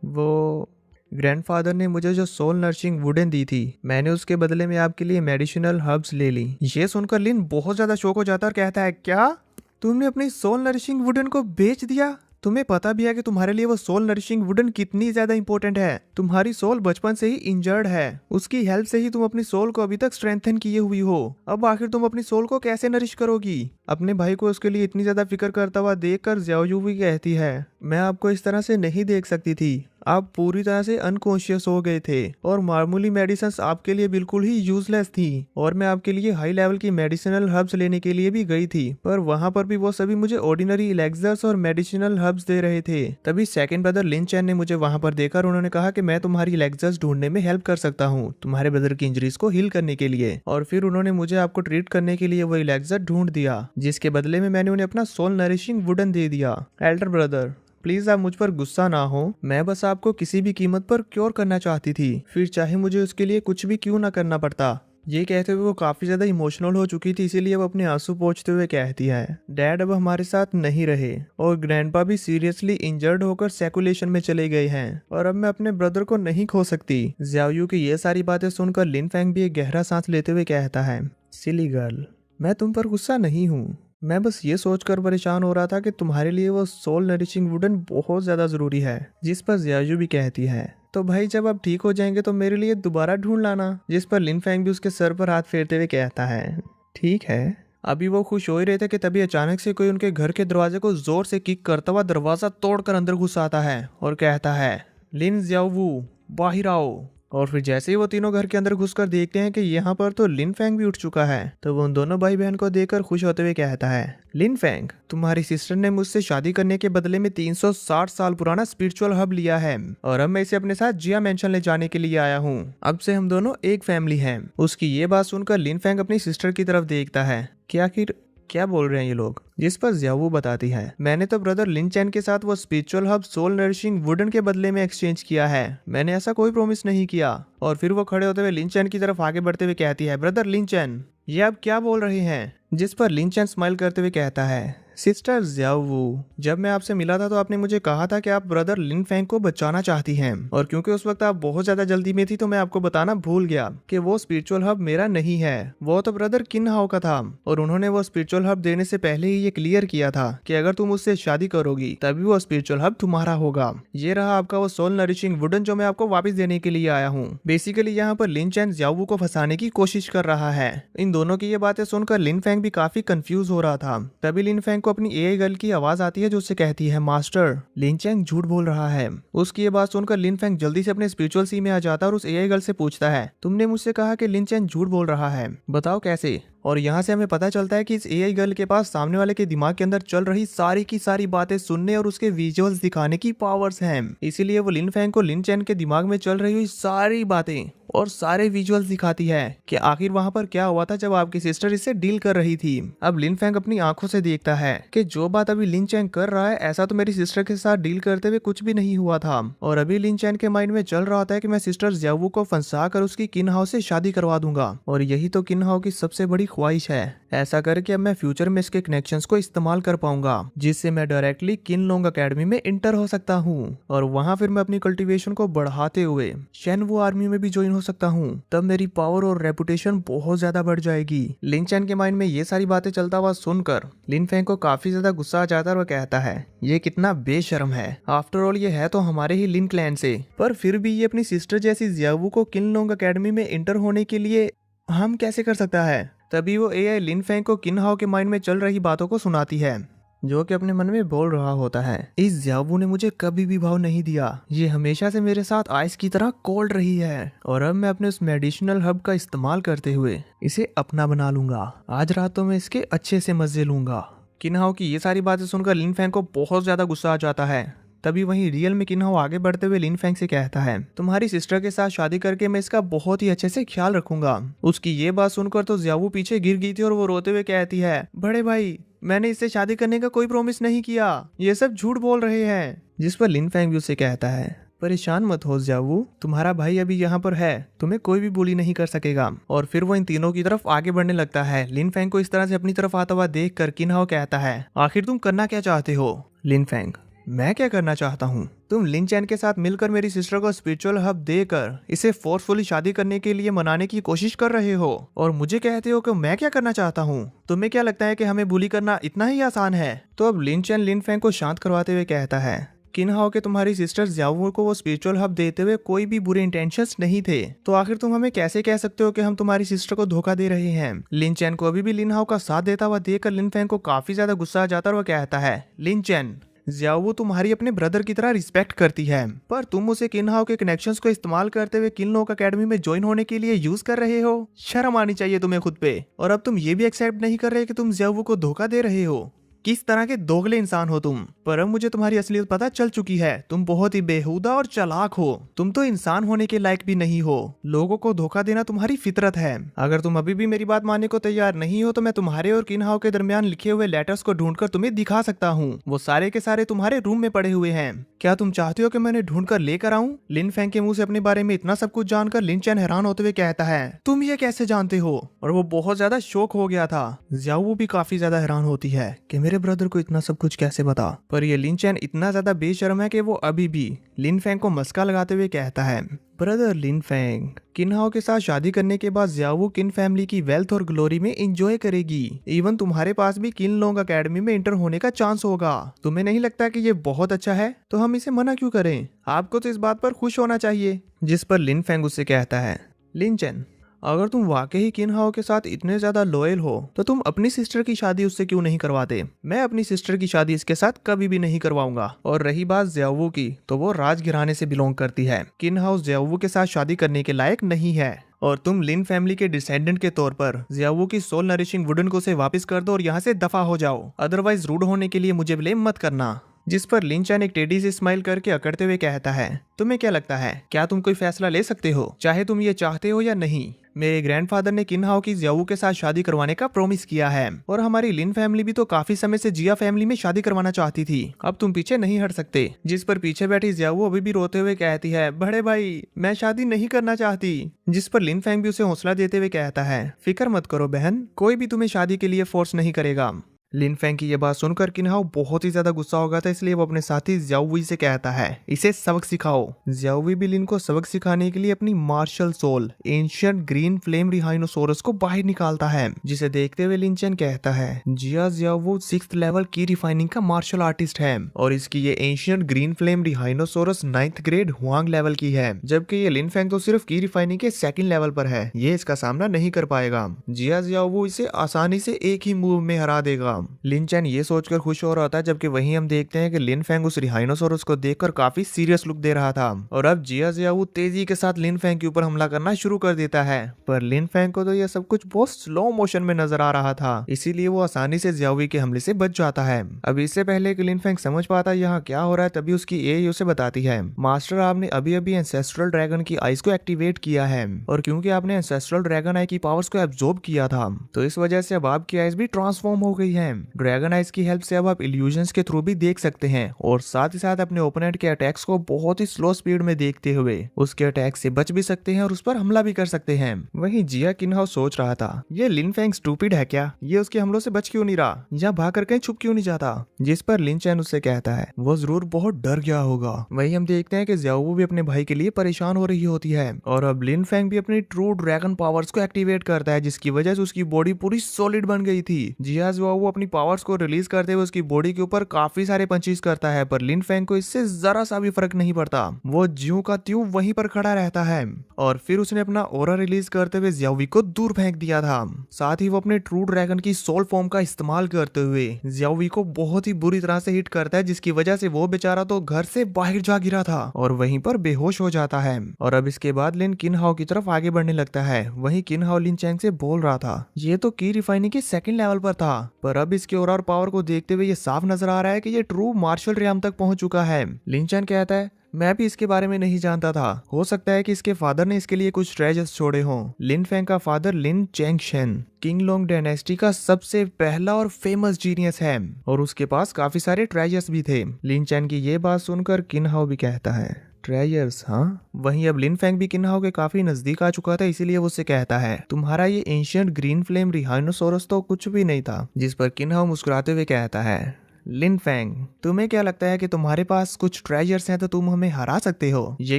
वो ग्रैंडफादर ने मुझे जो सोल नर्सिंग वुडन दी थी, मैंने उसके बदले में आपके लिए मेडिसिनल हर्ब्स ले ली। ये सुनकर लिन बहुत ज्यादा शॉक हो जाता है और कहता है, क्या तुमने अपनी सोल नरिशिंग वुडन को बेच दिया? तुम्हें पता भी है कि तुम्हारे लिए वो सोल नरिशिंग वुडन कितनी ज्यादा इंपॉर्टेंट है। तुम्हारी सोल बचपन से ही इंजर्ड है, उसकी हेल्प से ही तुम अपनी सोल को अभी तक स्ट्रेंथन किए हुई हो। अब आखिर तुम अपनी सोल को कैसे नरिश करोगी? अपने भाई को उसके लिए इतनी ज्यादा फिक्र करता हुआ देखकर ज़ियाओयू भी कहती है, मैं आपको इस तरह से नहीं देख सकती थी, आप पूरी तरह से अनकॉन्शियस हो गए थे और मामूली मेडिसिन आपके लिए बिल्कुल ही यूजलेस थी और मैं आपके लिए हाई लेवल की मेडिसिनल हर्ब्स लेने के लिए भी गई थी, पर वहां पर भी वो सभी मुझे ऑर्डिनरी एलेक्सर्स और मेडिसिनल हर्ब्स दे रहे थे। तभी सेकंड ब्रदर लिन चैन ने मुझे वहां पर देखा और उन्होंने कहा कि मैं तुम्हारी एलेक्सर्स ढूंढने में हेल्प कर सकता हूँ तुम्हारे ब्रदर की इंजरीज को हील करने के लिए, और फिर उन्होंने मुझे आपको ट्रीट करने के लिए वो एलेक्सर ढूंढ दिया, जिसके बदले में मैंने उन्हें अपना सोल नरिशिंग वुडन दे दिया। एल्डर ब्रदर, प्लीज आप मुझ पर गुस्सा ना हो, मैं बस आपको किसी भी कीमत पर क्योर करना चाहती थी, फिर चाहे मुझे उसके लिए कुछ भी क्यों ना करना पड़ता। ये कहते हुए वो काफी ज्यादा इमोशनल हो चुकी थी, इसीलिए वो अपने आंसू पोंछते हुए कहती है, डैड अब हमारे साथ नहीं रहे और ग्रैंडपा भी सीरियसली इंजर्ड होकर सेकुलेशन में चले गए हैं और अब मैं अपने ब्रदर को नहीं खो सकती। ज़ियाओयू की ये सारी बातें सुनकर लिन फेंग भी एक गहरा सांस लेते हुए कहता है, सिली गर्ल, मैं तुम पर गुस्सा नहीं हूँ, मैं बस ये सोचकर परेशान हो रहा था कि तुम्हारे लिए वो सोल नरिशिंग वुडन बहुत ज्यादा जरूरी है। जिस पर ज़ियाओयू भी कहती है, तो भाई जब आप ठीक हो जाएंगे तो मेरे लिए दोबारा ढूंढ लाना। जिस पर लिन फेंग भी उसके सर पर हाथ फेरते हुए कहता है, ठीक है। अभी वो खुश हो ही रहे थे कि तभी अचानक से कोई उनके घर के दरवाजे को जोर से किक करता हुआ दरवाजा तोड़कर अंदर घुस आता है और कहता है, लिन ज़ियाओवू, बाहर आओ। और फिर जैसे ही वो तीनों घर के अंदर घुसकर देखते हैं कि यहाँ पर तो लिन फैंग भी उठ चुका है, तो वो उन दोनों भाई बहन को देखकर खुश होते हुए कहता है, लिन फैंग, तुम्हारी सिस्टर ने मुझसे शादी करने के बदले में 360 साल पुराना स्पिरिचुअल हब लिया है और अब मैं इसे अपने साथ जिया मेंशन ले जाने के लिए आया हूँ। अब से हम दोनों एक फैमिली हैं। उसकी ये बात सुनकर लिन फैंग अपनी सिस्टर की तरफ देखता है कि आखिर क्या बोल रहे हैं ये लोग। जिस पर जियावू बताती है, मैंने तो ब्रदर लिन चैन के साथ वो spiritual hub soul nourishing wooden के बदले में एक्सचेंज किया है, मैंने ऐसा कोई प्रॉमिस नहीं किया। और फिर वो खड़े होते हुए लिन चैन की तरफ आगे बढ़ते हुए कहती है, ब्रदर लिन चैन, ये आप क्या बोल रहे हैं। जिस पर लिन चैन स्माइल करते हुए कहता है, सिस्टर जियावू, जब मैं आपसे मिला था तो आपने मुझे कहा था कि आप ब्रदर लिन फैंग को बचाना चाहती हैं, और क्योंकि उस वक्त आप बहुत ज्यादा जल्दी में थी तो मैं आपको बताना भूल गया कि वो स्पिरिचुअल हब मेरा नहीं है, वो तो ब्रदर किन हाउ का था, और उन्होंने वो स्पिरिचुअल हब देने से पहले ही ये क्लियर किया था कि अगर तुम उससे शादी करोगी तभी वो स्पिरिचुअल हब तुम्हारा होगा। ये रहा आपका वो सोल नरिशिंग वुडन जो मैं आपको वापस देने के लिए आया हूँ। बेसिकली यहाँ पर लिन चैन जियावू को फंसाने की कोशिश कर रहा है। इन दोनों की ये बातें सुनकर लिन फैंग भी काफी कंफ्यूज हो रहा था। तभी लिन फैंग को अपनी एआई गर्ल की आवाज आती है जो उससे कहती है, मास्टर, लिन चैंग झूठ बोल रहा है। उसकी ये बात सुनकर लिन फैंग जल्दी से अपने स्पिरिचुअल सी में आ जाता है और उस एआई गर्ल से पूछता है, तुमने मुझसे कहा कि लिन चैंग झूठ बोल रहा है, बताओ कैसे। और यहाँ से हमें पता चलता है कि इस एआई गर्ल के पास सामने वाले के दिमाग के अंदर चल रही सारी की सारी बातें सुनने और उसके विजुअल्स दिखाने की पावर्स हैं। इसीलिए वो लिन फैंग को लिन चैन के दिमाग में चल रही हुई सारी बातें और सारे विजुअल्स दिखाती है कि आखिर वहां पर क्या हुआ था जब आपकी सिस्टर इससे डील कर रही थी। अब लिन फैंग अपनी आंखों से देखता है कि जो बात अभी लिन चैन कर रहा है ऐसा तो मेरी सिस्टर के साथ डील करते हुए कुछ भी नहीं हुआ था, और अभी लिन चैन के माइंड में चल रहा होता है कि मैं सिस्टर जियावू को फंसा कर उसकी किन हाउ से शादी करवा दूंगा, और यही तो किन हाउ की सबसे बड़ी ख्वाहिश है। ऐसा करके अब मैं फ्यूचर में इसके कनेक्शंस को इस्तेमाल कर पाऊंगा जिससे मैं डायरेक्टली किन लोंग अकेडमी में इंटर हो सकता हूँ, और वहां फिर मैं अपनी कल्टीवेशन को बढ़ाते हुए शेनवू आर्मी में भी ज्वाइन हो सकता हूँ। तब मेरी पावर और रेपुटेशन बहुत ज्यादा बढ़ जाएगी। लिन चैन के माइंड में ये सारी बातें चलता हुआ सुनकर लिन फैंग को काफी ज्यादा गुस्सा आ जाता है और वह कहता है, ये कितना बेशर्म है, आफ्टर ऑल ये है तो हमारे ही लिन क्लैन से, पर फिर भी ये अपनी सिस्टर जैसी जियावू को किन लोंग अकेडमी में इंटर होने के लिए हम कैसे कर सकता है। तभी वो एआई लिन फैंग को किन हाउ के माइंड में चल रही बातों को सुनाती है, जो कि अपने मन में बोल रहा होता है, इस जियावू ने मुझे कभी भी भाव नहीं दिया, ये हमेशा से मेरे साथ आइस की तरह कोल्ड रही है, और अब मैं अपने उस मेडिसिनल हब का इस्तेमाल करते हुए इसे अपना बना लूंगा। आज रात तो मैं इसके अच्छे से मजे लूंगा। किन हाउ की ये सारी बातें सुनकर लिन फैंग को बहुत ज्यादा गुस्सा आ जाता है। तभी वहीं रियल में किन हाउ आगे बढ़ते हुए लिन फैंग से कहता है, तुम्हारी सिस्टर के साथ शादी करके मैं इसका बहुत ही अच्छे से ख्याल रखूंगा। उसकी ये बात सुनकर तो जियावू पीछे गिर गई थी और वो रोते हुए कहती है, बड़े भाई, मैंने इससे शादी करने का कोई प्रॉमिस नहीं किया, ये सब झूठ बोल रहे हैं। जिस पर लिन फैंग भी उसे कहता है, परेशान मत हो जियावू, तुम्हारा भाई अभी यहाँ पर है, तुम्हें कोई भी बुली नहीं कर सकेगा। और फिर वो इन तीनों की तरफ आगे बढ़ने लगता है। लिन फैंग को इस तरह से अपनी तरफ आता हुआ देख कर किन हाउ कहता है, आखिर तुम करना क्या चाहते हो। लिन फैंग, मैं क्या करना चाहता हूँ, तुम लिन चैन के साथ मिलकर मेरी सिस्टर को स्पिरिचुअल हब देकर इसे फोर्सफुली शादी करने के लिए मनाने की कोशिश कर रहे हो, और मुझे कहते हो कि मैं क्या करना चाहता हूँ। तुम्हें क्या लगता है कि हमें बुली करना इतना ही आसान है। तो अब लिन चैन लिन फैंग को शांत करवाते हुए कहता है, किन हाउ के तुम्हारी सिस्टर जियावू को वो स्पिरिचुअल हब देते हुए कोई भी बुरे इंटेंशंस नहीं थे, तो आखिर तुम हमें कैसे कह सकते हो कि हम तुम्हारी सिस्टर को धोखा दे रहे हैं। लिन चैन को अभी भी लिन हाउ का साथ देता हुआ देखकर लिन फैंग को काफी ज्यादा गुस्सा आ जाता है और वह कहता है, लिन चैन, जियावू तुम्हारी अपने ब्रदर की तरह रिस्पेक्ट करती है, पर तुम उसे किन हाउ के कनेक्शंस को इस्तेमाल करते हुए किन लोग अकेडमी में ज्वाइन होने के लिए यूज कर रहे हो। शर्म आनी चाहिए तुम्हें खुद पे। और अब तुम ये भी एक्सेप्ट नहीं कर रहे कि तुम जियावू को धोखा दे रहे हो। किस तरह के दोगले इंसान हो तुम। पर अब मुझे तुम्हारी असलियत पता चल चुकी है, तुम बहुत ही बेहुदा और चालाक हो। तुम तो इंसान होने के लायक भी नहीं हो। लोगों को धोखा देना तुम्हारी फितरत है। अगर तुम अभी भी मेरी बात मानने को तैयार नहीं हो तो मैं तुम्हारे और किन हाउ के दरमियान लिखे हुए लेटर्स को ढूंढकर तुम्हें दिखा सकता हूँ। वो सारे के सारे तुम्हारे रूम में पड़े हुए हैं। क्या तुम चाहते हो कि मैंने ढूंढ कर लेकर आऊं? लिन फैंग के मुंह से अपने बारे में इतना सब कुछ जानकर लिन चैन हैरान होते हुए कहता है, तुम ये कैसे जानते हो? और वो बहुत ज्यादा शौक हो गया था। जियावू भी काफी ज्यादा हैरान होती है कि मेरे ब्रदर को इतना सब कुछ कैसे बता। पर ये लिन चैन इतना ज्यादा बेशर्म है कि वो अभी भी लिन फैंग को मस्का लगाते हुए कहता है, ब्रदर लिन फैंग, किन हाउ के साथ शादी करने के बाद जियावू किन फैमिली की वेल्थ और ग्लोरी में एंजॉय करेगी। इवन तुम्हारे पास भी किन लोंग अकेडमी में इंटर होने का चांस होगा। तुम्हें नहीं लगता कि ये बहुत अच्छा है? तो हम इसे मना क्यों करें? आपको तो इस बात पर खुश होना चाहिए। जिस पर लिन फैंग उससे कहता है, लिन चैन, अगर तुम वाकई ही किन हाओ के साथ इतने ज्यादा लॉयल हो तो तुम अपनी सिस्टर की शादी उससे क्यों नहीं करवाते? मैं अपनी सिस्टर की शादी इसके साथ कभी भी नहीं करवाऊंगा। और रही बात ज़्यावू की, तो वो राजघराने से बिलोंग करती है। किन हाउस ज़्यावू के साथ शादी करने के लायक नहीं है। और तुम लिन फैमिली के डिसेंडेंट के तौर पर ज़्यावू की सोल नरिशिंग वुडन को से वापस कर दो और यहाँ से दफा हो जाओ। अदरवाइज रूड होने के लिए मुझे ब्लेम मत करना। जिस पर लिन चैन एक टेडी से स्माइल करके अकड़ते हुए कहता है, तुम्हें क्या लगता है, क्या तुम कोई फैसला ले सकते हो, चाहे तुम ये चाहते हो या नहीं? मेरे ग्रैंडफादर ने किन हाओ की ज़्यावू के साथ शादी करवाने का प्रॉमिस किया है और हमारी लिन फैमिली भी तो काफी समय से जिया फैमिली में शादी करवाना चाहती थी। अब तुम पीछे नहीं हट सकते। जिस पर पीछे बैठी ज़्यावू अभी भी रोते हुए कहती है, बड़े भाई मैं शादी नहीं करना चाहती। जिस पर लिन फैंग भी उसे हौसला देते हुए कहता है, फिक्र मत करो बहन, कोई भी तुम्हें शादी के लिए फोर्स नहीं करेगा। लिन फैंग की यह बात सुनकर किन हाओ बहुत ही ज्यादा गुस्सा हो गया था, इसलिए वो अपने साथी ज़्यावुई से कहता है, इसे सबक सिखाओ। ज़्यावुई भी लिन को सबक सिखाने के लिए अपनी martial soul ancient green flame rhinoceros को बाहर निकालता है, जिसे देखते हुए लिन चैन कहता है, जिया ज़्यावु 6th लेवल की रिफाइनिंग का मार्शल आर्टिस्ट है और इसकी ये ancient green flame rhinoceros 9th grade Huang level की है, जबकि ये लिन फैंग तो सिर्फ की रिफाइनिंग के 2nd लेवल पर है। ये इसका सामना नहीं कर पाएगा। जिया ज़्यावु इसे आसानी से एक ही मूव में हरा देगा। लिन चैन ये सोचकर खुश हो रहा था, जबकि वहीं हम देखते हैं कि लिन फैंग उस रिहाइनोसोरस को देखकर काफी सीरियस लुक दे रहा था और अब जिया ज़्यावु तेजी के साथ लिन फैंग के ऊपर हमला करना शुरू कर देता है। पर लिन फैंग को तो यह सब कुछ बहुत स्लो मोशन में नजर आ रहा था, इसीलिए वो आसानी से ज़्यावुई के हमले से बच जाता है। अब इससे पहले कि लिन फैंग समझ पाता यहाँ क्या हो रहा है, तभी उसकी एआई उसे बताती है, मास्टर आपने अभी अभी एंसेस्ट्रल ड्रैगन की आइज को एक्टिवेट किया है और क्योंकि आपने एंसेस्ट्रल ड्रैगन आई की पावर्स को एब्जॉर्ब किया था, तो इस वजह से अब आपकी आइज भी ट्रांसफॉर्म हो गई है। ड्रैगन आइज की हेल्प से अब आप इल्यूजन्स के थ्रू भी देख सकते हैं और साथ ही साथ अपने ओपोनेंट के अटैक्स को बहुत ही स्लो स्पीड में देखते हुए उसके अटैक से बच भी सकते हैं और उस पर हमला भी कर सकते हैं। वहीं जिया किनहाओ सोच रहा था, ये लिन फैंग स्टूपिड है क्या, ये उसके हमलों से बच क्यों नहीं रहा या भाग कर कहीं छुप क्यों नहीं जाता? जिस पर लिन चैन उससे कहता है, वो जरूर बहुत डर गया होगा। वहीं हम देखते हैं कि ज़्यावु भी अपने भाई के लिए परेशान हो रही होती है और अब लिन फैंग भी अपनी ट्रू ड्रैगन पावर्स को एक्टिवेट करता है, जिसकी वजह से उसकी बॉडी पूरी सॉलिड बन गई थी। जिया ज़्यावु अपनी पावर्स को रिलीज करते हुए उसकी बॉडी के ऊपर काफी सारे पंचेस करता है, पर लिन फैंग को इससे जरा सा भी फर्क नहीं पड़ता। वो ज्यों का त्यों वहीं पर खड़ा रहता है और फिर उसने अपना ऑरा रिलीज करते हुए ज़्यावुई को दूर फेंक दिया था। साथ ही वो अपने ट्रू ड्रैगन की सोल फॉर्म का इस्तेमाल करते हुए ज़्यावुई को बहुत ही बुरी तरह से हिट करता है, जिसकी वजह से वो बेचारा तो घर से बाहर जा गिरा था और वहीं पर बेहोश हो जाता है। और अब इसके बाद लिन किन हाओ की तरफ आगे बढ़ने लगता है। वहीं किन हाओ लिन चैंग से बोल रहा था, ये तो की रिफाइनिंग के 2nd लेवल पर था, पर अब इसके और पावर को देखते हुए ये साफ नजर आ रहा है कि ये ट्रू मार्शल रियाम तक पहुंच चुका है। लिन चैन कहता है, मैं भी इसके बारे में नहीं जानता था, हो सकता है कि इसके फादर ने इसके लिए कुछ ट्रेजर्स छोड़े हों। लिन फैंग का फादर लिन चैंगशेन किंग लोंग डायनेस्टी का सबसे पहला और फेमस जीनियस है और उसके पास काफी सारे ट्रेजर्स भी थे। लिन चैन की ये बात सुनकर किन हाओ भी कहता है, ट्रेजर्स हाँ? वहीं अब लिन फैंग भी किन हाओ के काफी नजदीक आ चुका था, इसीलिए वो उससे कहता है, तुम्हारा ये एंशिएंट ग्रीन फ्लेम रिहाइनोसोरस तो कुछ भी नहीं था। जिस पर किन हाओ मुस्कुराते हुए कहता है, लिन फैंग तुम्हें क्या लगता है कि तुम्हारे पास कुछ ट्रेजर्स हैं तो तुम हमें हरा सकते हो? ये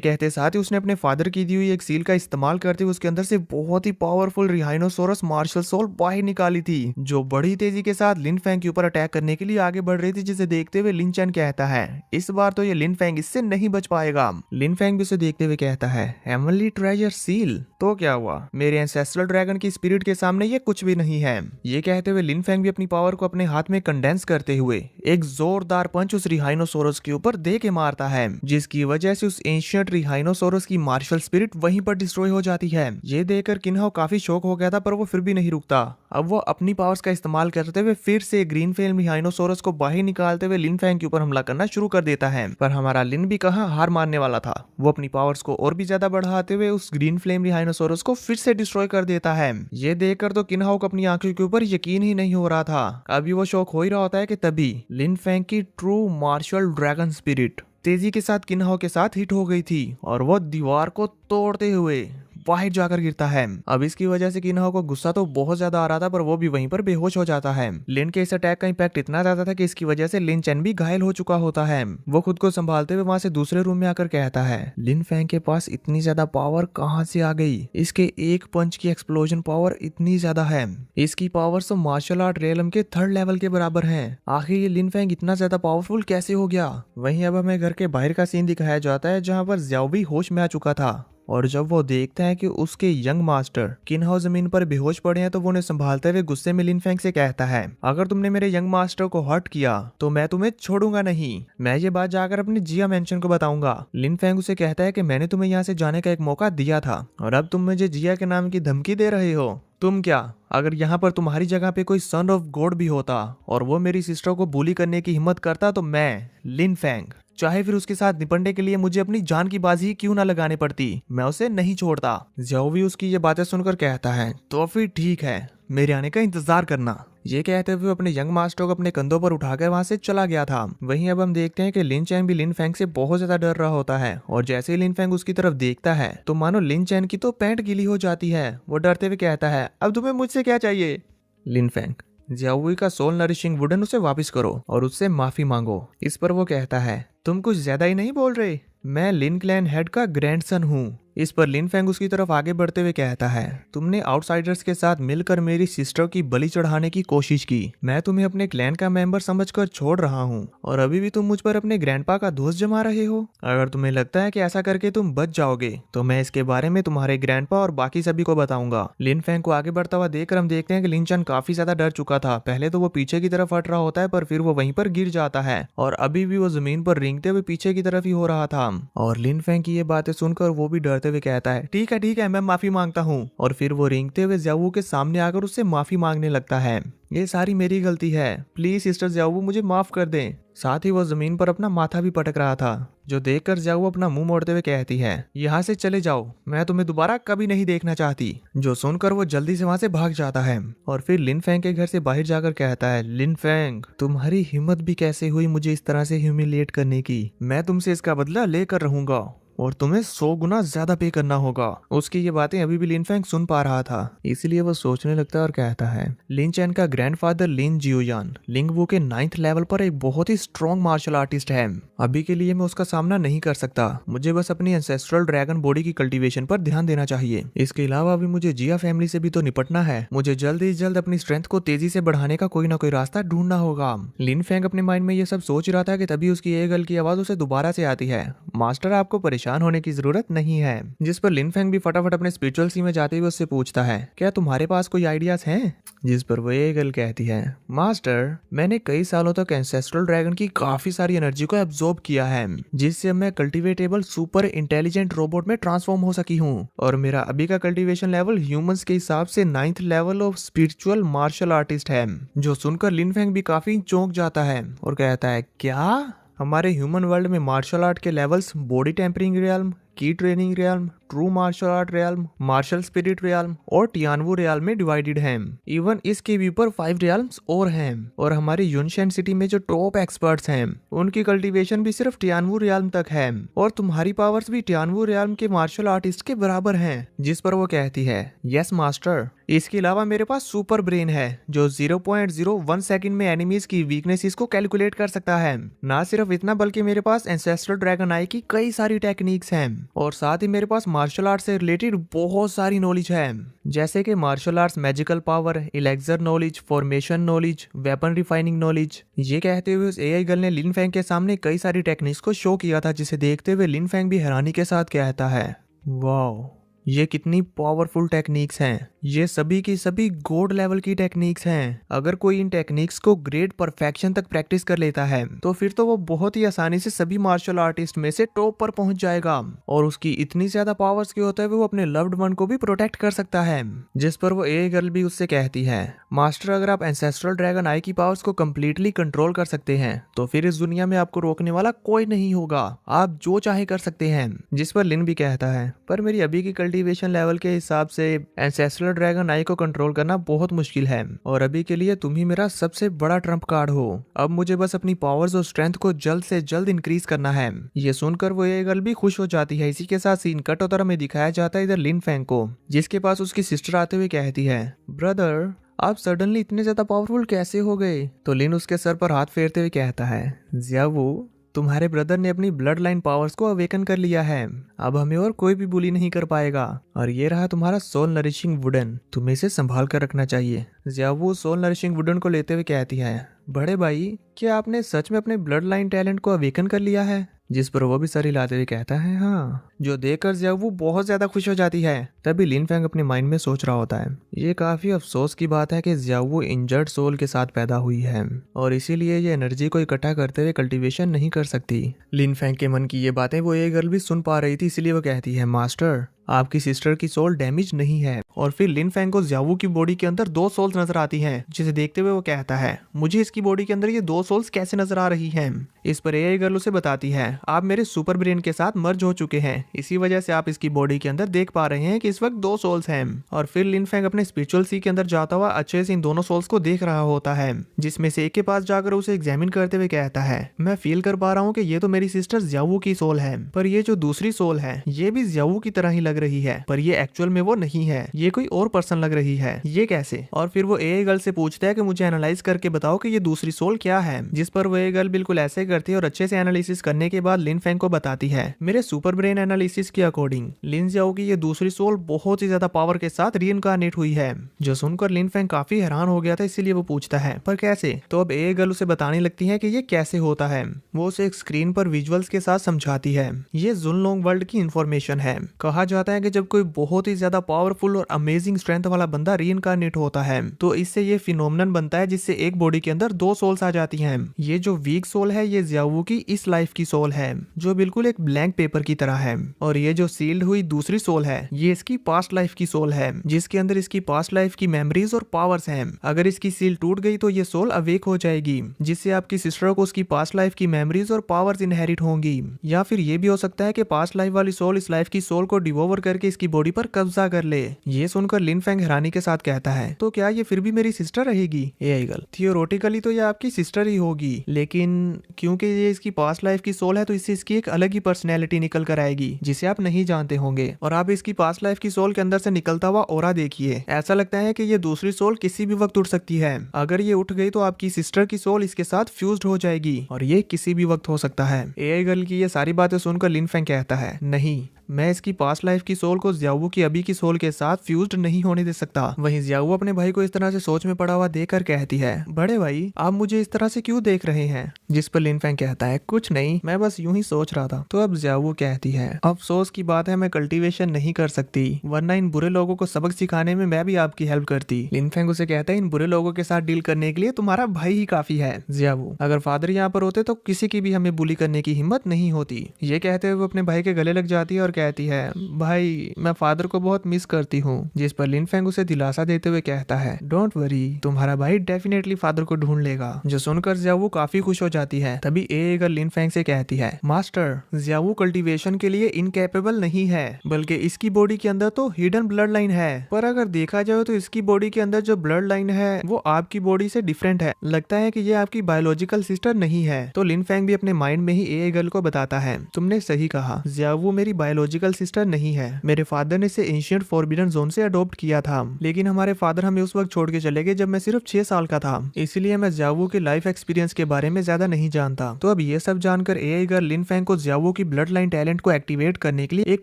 कहते साथ ही उसने अपने फादर की दी हुई एक सील का इस्तेमाल करते हुए उसके अंदर से बहुत ही पावरफुल रिहाइनोसोरस मार्शल सोल बाहर निकाली थी, जो बड़ी तेजी के साथ लिन फैंग के ऊपर अटैक करने के लिए आगे बढ़ रही थी, जिसे देखते हुए लिन चैन कहता है, इस बार तो ये लिन फैंग इससे नहीं बच पाएगा। लिन फैंग भी उसे देखते हुए कहता है, हेवनली ट्रेजर सील तो क्या हुआ, मेरे एंसेस्ट्रल ड्रैगन की स्पिरिट के सामने ये कुछ भी नहीं है। ये कहते हुए लिन फैंग भी अपनी पावर को अपने हाथ में कंडेंस करते हुए एक जोरदार पंच उस रिहाइनोसोरस के ऊपर दे के मारता है, जिसकी वजह से उस एंशिएंट रिहाइनोसोरस की मार्शल स्पिरिट वहीं पर डिस्ट्रॉय हो जाती है। ये देखकर किन हाओ काफी शॉक हो गया था, पर वो फिर भी नहीं रुकता। अब वो अपनी पावर्स का इस्तेमाल करते हुए फिर से ग्रीन फ्लेम रिहाइनोसोरस को बाहर निकालते हुए लिन फैंग के ऊपर हमला करना शुरू कर देता है। पर हमारा लिन भी कहाँ हार मानने वाला था, वो अपनी पावर्स को और भी ज्यादा बढ़ाते हुए उस ग्रीन फ्लेम रिहाइनोसोरस को फिर से डिस्ट्रॉय कर देता है। ये देखकर तो किन हाओ को अपनी आंखों के ऊपर यकीन ही नहीं हो रहा था। अभी वो शॉक हो ही रहा होता है कि तभी लिन फैंग की ट्रू मार्शल ड्रैगन स्पिरिट तेजी के साथ किन हाओ के साथ हिट हो गई थी और वो दीवार को तोड़ते हुए बाहर जाकर गिरता है। अब इसकी वजह से किन हाओ को गुस्सा तो बहुत ज्यादा आ रहा था, पर वो भी वहीं पर बेहोश हो जाता है। लिन के इस अटैक का इम्पैक्ट इतना ज्यादा था कि इसकी वजह से लिन चैन भी घायल हो चुका होता है। वो खुद को संभालते हुए वहां से दूसरे रूम में आकर कहता है, लिन फैंग के पास इतनी ज्यादा पावर कहां से आ गई? इसके एक पंच की एक्सप्लोजन पावर इतनी ज्यादा है, इसकी पावर तो मार्शल आर्ट रियलम के 3rd लेवल के बराबर है। आखिर ये लिन फैंग इतना ज्यादा पावरफुल कैसे हो गया? वहीं अब हमें घर के बाहर का सीन दिखाया जाता है, जहाँ पर ज़्यावुई होश में आ चुका था और जब वो देखता है कि उसके यंग मास्टर किन्हाओ जमीन पर बेहोश पड़े हैं तो वो उन्हें संभालते हुए गुस्से में लिन फेंग से कहता है, अगर तुमने मेरे यंग मास्टर को हर्ट किया तो मैं तुम्हें छोड़ूंगा नहीं, मैं ये बात जाकर अपने जिया मेंशन को बताऊंगा। लिन फेंग उसे कहता है कि मैंने तुम्हें यहाँ से जाने का एक मौका दिया था और अब तुम मुझे जिया के नाम की धमकी दे रहे हो। तुम क्या, अगर यहाँ पर तुम्हारी जगह पे कोई सन ऑफ गॉड भी होता और वो मेरी सिस्टर को बुली करने की हिम्मत करता तो मैं लिन फेंग चाहे फिर उसके साथ निपटने के लिए मुझे अपनी जान की बाजी क्यों ना लगानी पड़ती, मैं उसे नहीं छोड़ता। ज़ाओवी उसकी ये बातें सुनकर कहता है, तो फिर ठीक है, मेरे आने का इंतजार करना। ये कहते हुए अपने यंग मास्टर को अपने कंधों पर उठाकर वहां से चला गया था। वहीं अब हम देखते हैं कि लिन चैन भी लिन फेंग से बहुत ज्यादा डर रहा होता है और जैसे ही लिन फेंग उसकी तरफ देखता है तो मानो लिन चैन की तो पैंट गीली हो जाती है। वो डरते हुए कहता है, अब तुम्हें मुझसे क्या चाहिए? लिन फेंग, ज़ाओवी का सोल नरिशिंग वुडन उसे वापस करो और उससे माफी मांगो। इस पर वो कहता है, तुम कुछ ज्यादा ही नहीं बोल रहे, मैं लिन क्लैन हेड का ग्रैंडसन हूँ। इस पर लिन फेंग उसकी तरफ आगे बढ़ते हुए कहता है, तुमने आउटसाइडर्स के साथ मिलकर मेरी सिस्टर की बलि चढ़ाने की कोशिश की, मैं तुम्हें अपने क्लैन का मेंबर समझकर छोड़ रहा हूँ और अभी भी तुम मुझ पर अपने ग्रैंडपा का दोष जमा रहे हो। अगर तुम्हें लगता है कि ऐसा करके तुम बच जाओगे तो मैं इसके बारे में तुम्हारे ग्रैंडपा और बाकी सभी को बताऊंगा। लिन फेंग को आगे बढ़ता हुआ देखकर हम देखते हैं कि लिन चैन काफी ज्यादा डर चुका था। पहले तो वो पीछे की तरफ हट रहा होता है पर फिर वो वहीं पर गिर जाता है और अभी भी वो जमीन पर रेंगते हुए पीछे की तरफ ही हो रहा था। और लिन फेंग की ये बातें सुनकर वो भी डरते हुए कहता है, ठीक है मैं माफी मांगता हूँ। और फिर वो रेंगते हुए ज़ाओवू के सामने आकर उससे माफी मांगने लगता है, ये सारी मेरी गलती है, प्लीज सिस्टर ज़ाओवू मुझे माफ कर दें। साथ ही वो जमीन पर अपना माथा भी पटक रहा था, जो देखकर ज़ाओवू अपना मुंह मोड़ते हुए कहती है, यहाँ से चले जाओ, मैं तुम्हें दोबारा कभी नहीं देखना चाहती। जो सुनकर वो जल्दी से वहाँ से भाग जाता है और फिर लिन फेंग के घर से बाहर जाकर कहता है, लिन फेंग तुम्हारी हिम्मत भी कैसे हुई मुझे इस तरह से ह्यूमिलिएट करने की, मैं तुमसे इसका बदला लेकर रहूंगा और तुम्हें 100 गुना ज्यादा पे करना होगा। उसकी ये बातें अभी भी लिन फेंग सुन पा रहा था, इसलिए वो सोचने लगता है और कहता है, लिन चैन का ग्रैंडफादर लिन जियोयान लिंगवू के 9th लेवल पर एक बहुत ही स्ट्रॉन्ग मार्शल आर्टिस्ट है, अभी के लिए मैं उसका सामना नहीं कर सकता, मुझे बस अपनी एंसेस्ट्रल ड्रैगन बॉडी की कल्टीवेशन पर ध्यान देना चाहिए। इसके अलावा अभी मुझे जिया फैमिली से भी तो निपटना है, मुझे जल्द ही जल्द अपनी स्ट्रेंथ को तेजी से बढ़ाने का कोई ना कोई रास्ता ढूंढना होगा। लिन फेंग अपने माइंड में ये सब सोच रहा था कि तभी उसकी एक गर्ल की आवाज उसे दोबारा से आती है, मास्टर आपको परेशान होने की जरूरत नहीं है। जिस पर लिन फेंग भी फटाफट अपने स्पिरिचुअल सी में जाते हुए उससे पूछता है, क्या तुम्हारे पास कोई आइडियाज हैं? जिस पर वो ये गर्ल कहती है, मास्टर मैंने कई सालों तक एंसेस्ट्रल ड्रैगन की काफी सारी एनर्जी को एब्जॉर्ब किया है, जिससे मैं कल्टीवेटेबल सुपर इंटेलिजेंट रोबोट में ट्रांसफॉर्म हो सकी हूँ और मेरा अभी का कल्टीवेशन लेवल ह्यूमंस के हिसाब से 9th level of spiritual martial artist है। जो सुनकर लिन फेंग भी काफी चौंक जाता है और कहता है, क्या हमारे ह्यूमन वर्ल्ड में मार्शल आर्ट के levels body tempering realm, qi training realm, true martial art realm, martial spirit realm और टियानवू रियल्म में डिवाइडेड हैं। इवन इसके भी ऊपर 5 रियल्म्स और हैं और हमारी यूनशेन सिटी में जो टॉप एक्सपर्ट्स हैं उनकी कल्टीवेशन भी सिर्फ टियानवू रियल्म तक है और तुम्हारी पावर्स भी टियानवू रियल्म के मार्शल आर्टिस्ट के बराबर हैं। जिस पर वो कहती है, यस मास्टर, इसके अलावा मेरे पास सुपर ब्रेन है जो 0.01 सेकंड में एनिमीज की वीकनेसेस को कैलकुलेट कर सकता है। ना सिर्फ इतना बल्कि मेरे पास एंसेस्ट्रल ड्रैगन आई की कई सारी टेक्निक्स हैं और साथ ही मेरे पास मार्शल आर्ट से रिलेटेड बहुत सारी नॉलेज है, जैसे कि martial arts magical power, elixir knowledge, formation knowledge, weapon refining knowledge. ये कहते हुए उस एआई गर्ल ने लिन फेंग के सामने कई सारी टेक्निक्स को शो किया था, जिसे देखते हुए लिन फेंग भी हैरानी के साथ कहता है, वाओ ये कितनी पावरफुल टेक्निक्स हैं, ये सभी की सभी गॉड लेवल की टेक्निक्स हैं। अगर कोई इन टेक्निक्स को ग्रेट परफेक्शन तक प्रैक्टिस कर लेता है तो फिर तो वो बहुत ही आसानी से सभी मार्शल आर्टिस्ट में से टॉप पर पहुंच जाएगा और उसकी इतनी ज्यादा पावर्स के होते हुए वो अपने लव्ड वन को भी प्रोटेक्ट कर सकता है। जिस पर वो ए गर्ल भी उससे कहती है, मास्टर अगर आप एंसेस्ट्रल ड्रैगन आई की पावर्स को कम्प्लीटली कंट्रोल कर सकते हैं तो फिर इस दुनिया में आपको रोकने वाला कोई नहीं होगा, आप जो चाहे कर सकते हैं। जिस पर लिन भी कहता है, पर मेरी अभी की कल्टीवेशन लेवल के हिसाब से एंसेस्ट्रल ड्रैगन आई को कंट्रोल करना बहुत मुश्किल है और अभी के लिए तुम ही मेरा सबसे बड़ा ट्रम्प कार्ड हो। अब मुझे बस अपनी पावर्स और स्ट्रेंथ को जल्द से जल्द इंक्रीज करना है। ये सुनकर वो ये गर्ल भी खुश हो जाती है। इसी के साथ सीन कट होता में दिखाया जाता है इधर लिन फेंग को, जिसके पास उसकी सिस्टर आते हुए कहती है, ब्रदर आप सडनली इतने ज्यादा पावरफुल कैसे हो गए? तो लिन उसके सर पर हाथ फेरते हुए कहता है, ज़ाओवू तुम्हारे ब्रदर ने अपनी ब्लड लाइन पावर्स को अवेकन कर लिया है, अब हमें और कोई भी बुली नहीं कर पाएगा। और ये रहा तुम्हारा सोल नरिशिंग वुडन, तुम्हें इसे संभाल कर रखना चाहिए। ज़ाओवू सोल नरिशिंग वुडन को लेते हुए कहती है, बड़े भाई क्या आपने सच में अपने ब्लड लाइन टैलेंट को अवेकन कर लिया है? जिस पर वो भी सर हिलाते हुए कहता है हाँ, जो देखकर जियावू बहुत ज्यादा खुश हो जाती है। तभी लिन फेंग अपने माइंड में सोच रहा होता है, ये काफी अफसोस की बात है कि जियावू इंजर्ड सोल के साथ पैदा हुई है और इसीलिए ये एनर्जी को इकट्ठा करते हुए कल्टीवेशन नहीं कर सकती। लिन फेंग के मन की ये बातें वो ये गर्ल भी सुन पा रही थी, इसलिए वो कहती है मास्टर, आपकी सिस्टर की सोल डैमेज नहीं है। और फिर लिन फेंग को जियावू की बॉडी के अंदर 2 सोल्स नजर आती हैं, जिसे देखते हुए वो कहता है मुझे इसकी बॉडी के अंदर ये 2 सोल्स कैसे नजर आ रही हैं। इस पर एआई गर्ल उसे बताती है आप मेरे सुपर ब्रेन के साथ मर्ज हो चुके हैं, इसी वजह से आप इसकी बॉडी के अंदर देख पा रहे हैं कि इस वक्त 2 सोल्स हैं। और फिर लिन फेंग अपने स्पिरिचुअल सी के अंदर जाता हुआ अच्छे से इन दोनों सोल्स को देख रहा होता है, जिसमें से एक के पास जाकर उसे एग्जामिन करते हुए कहता है मैं फील कर पा रहा हूँ कि ये तो मेरी सिस्टर जियावू की सोल है, पर ये जो दूसरी सोल है ये भी जियावू की तरह ही लग रही है, पर ये एक्चुअल में वो नहीं है, ये कोई और पर्सन लग रही है, ये कैसे। और फिर वो एआई गर्ल से पूछता है कि मुझे एनालाइज करके बताओ कि ये दूसरी सोल क्या है, जिस पर वो एआई गर्ल बिल्कुल ऐसे करती है और अच्छे से एनालिसिस करने के बाद लिन फेंग को बताती है मेरे सुपर ब्रेन एनालिसिस के अकॉर्डिंग लिन जियाओ की ये दूसरी सोल बहुत ही ज्यादा पावर के साथ रीइंकार्नेट हुई है। जो सुनकर लिन फेंग काफी हैरान हो गया था, इसीलिए वो पूछता है पर कैसे। तो अब एआई गर्ल उसे बताने लगती है कि ये कैसे होता है। वो उसे एक स्क्रीन पर विजुअल्स के साथ समझाती है ये जुनलोंग वर्ल्ड की इंफॉर्मेशन है। कहा जाता है कि जब कोई बहुत ही ज्यादा पावरफुल और अमेजिंग स्ट्रेंथ वाला बंदा रीइंकार्नेट होता है तो इससे ये फिनोमिनन बनता है जिससे एक बॉडी के अंदर 2 सोल्स आ जाती हैं। ये जो वीक सोल है ये जियावू की इस लाइफ की सोल है जो बिल्कुल एक ब्लैंक पेपर की तरह है, और ये जो सील्ड हुई दूसरी सोल है ये इसकी पास्ट लाइफ की सोल है जिसके अंदर इसकी पास्ट लाइफ की मेमोरीज और पावर्स हैं। अगर इसकी सील टूट गई तो ये सोल अवेक हो जाएगी, जिससे आपकी सिस्टर को उसकी पास्ट लाइफ की मेमोरीज और पावर्स इनहेरिट होंगी। या फिर ये भी हो सकता है कि पास्ट लाइफ वाली सोल इस लाइफ की सोल को डिवोवर करके इसकी बॉडी पर कब्जा कर ले। ये सुनकर लिन फेंग हैरानी के साथ कहता है तो क्या ये फिर भी मेरी सिस्टर रहेगी। एआई गर्ल थियोरेटिकली तो ये आपकी सिस्टर ही होगी, लेकिन क्योंकि ये इसकी पास्ट लाइफ की सोल है तो इससे इसकी एक अलग ही पर्सनैलिटी निकल कर आएगी जिसे आप नहीं जानते होंगे। और आप इसकी पास्ट लाइफ की सोल के अंदर से निकलता हुआ ऑरा देखिए, ऐसा लगता है कि ये दूसरी सोल किसी भी वक्त उठ सकती है। अगर ये उठ गई तो आपकी सिस्टर की सोल इसके साथ फ्यूज्ड हो जाएगी और ये किसी भी वक्त हो सकता है। एआई गर्ल की ये सारी बातें सुनकर लिन फेंग कहता है नहीं, मैं इसकी पास्ट लाइफ की सोल को जियावू की अभी की सोल के साथ फ्यूज्ड नहीं होने दे सकता। वहीं जियावू अपने भाई को इस तरह से सोच में पड़ा हुआ देखकर कहती है बड़े भाई आप मुझे इस तरह से क्यों देख रहे हैं। जिस पर लिन फेंग कहता है कुछ नहीं, मैं बस यूं ही सोच रहा था। तो अब जियावू कहती है अफसोस की बात है मैं कल्टीवेशन नहीं कर सकती, वरना इन बुरे लोगों को सबक सिखाने में मैं भी आपकी हेल्प करती। लिन फेंग उसे कहता है इन बुरे लोगों के साथ डील करने के लिए तुम्हारा भाई ही काफी है। जियावू अगर फादर यहाँ पर होते तो किसी की भी हमें बुली करने की हिम्मत नहीं होती। ये कहते हुए वो अपने भाई के गले लग जाती है और कहती है भाई मैं फादर को बहुत मिस करती हूँ। जिस पर लिन फेंग उसे दिलासा देते हुए कहता है डोंट वरी, तुम्हारा भाई डेफिनेटली फादर को ढूंढ लेगा। जो सुनकर जियावू काफी खुश हो जाती है। तभी एआई गर्ल लिन फेंग से कहती है मास्टर जियावू कल्टीवेशन के लिए इनकैपेबल नहीं है, बल्कि इसकी बॉडी के अंदर तो हिडन ब्लड लाइन है। पर अगर देखा जाए तो इसकी बॉडी के अंदर जो ब्लड लाइन है वो आपकी बॉडी से डिफरेंट है, लगता है कि ये आपकी बायोलॉजिकल सिस्टर नहीं है। तो लिन फेंग भी अपने माइंड में ही एआई गर्ल को बताता है तुमने सही कहा, जियावू मेरी बायोलॉजिकल सिस्टर नहीं है। मेरे फादर ने इसे एंशिएंट फॉरबिडन जोन से अडॉप्ट किया था, लेकिन हमारे फादर हमें उस वक्त छोड़ के चले गए जब मैं सिर्फ 6 साल का था, इसलिए मैं जियावू के लाइफ एक्सपीरियंस के बारे में ज्यादा नहीं जानता। तो अब ये सब जानकर एआई गर्ल लिन फेंग को जियावू की ब्लड लाइन टैलेंट को एक्टिवेट करने के लिए एक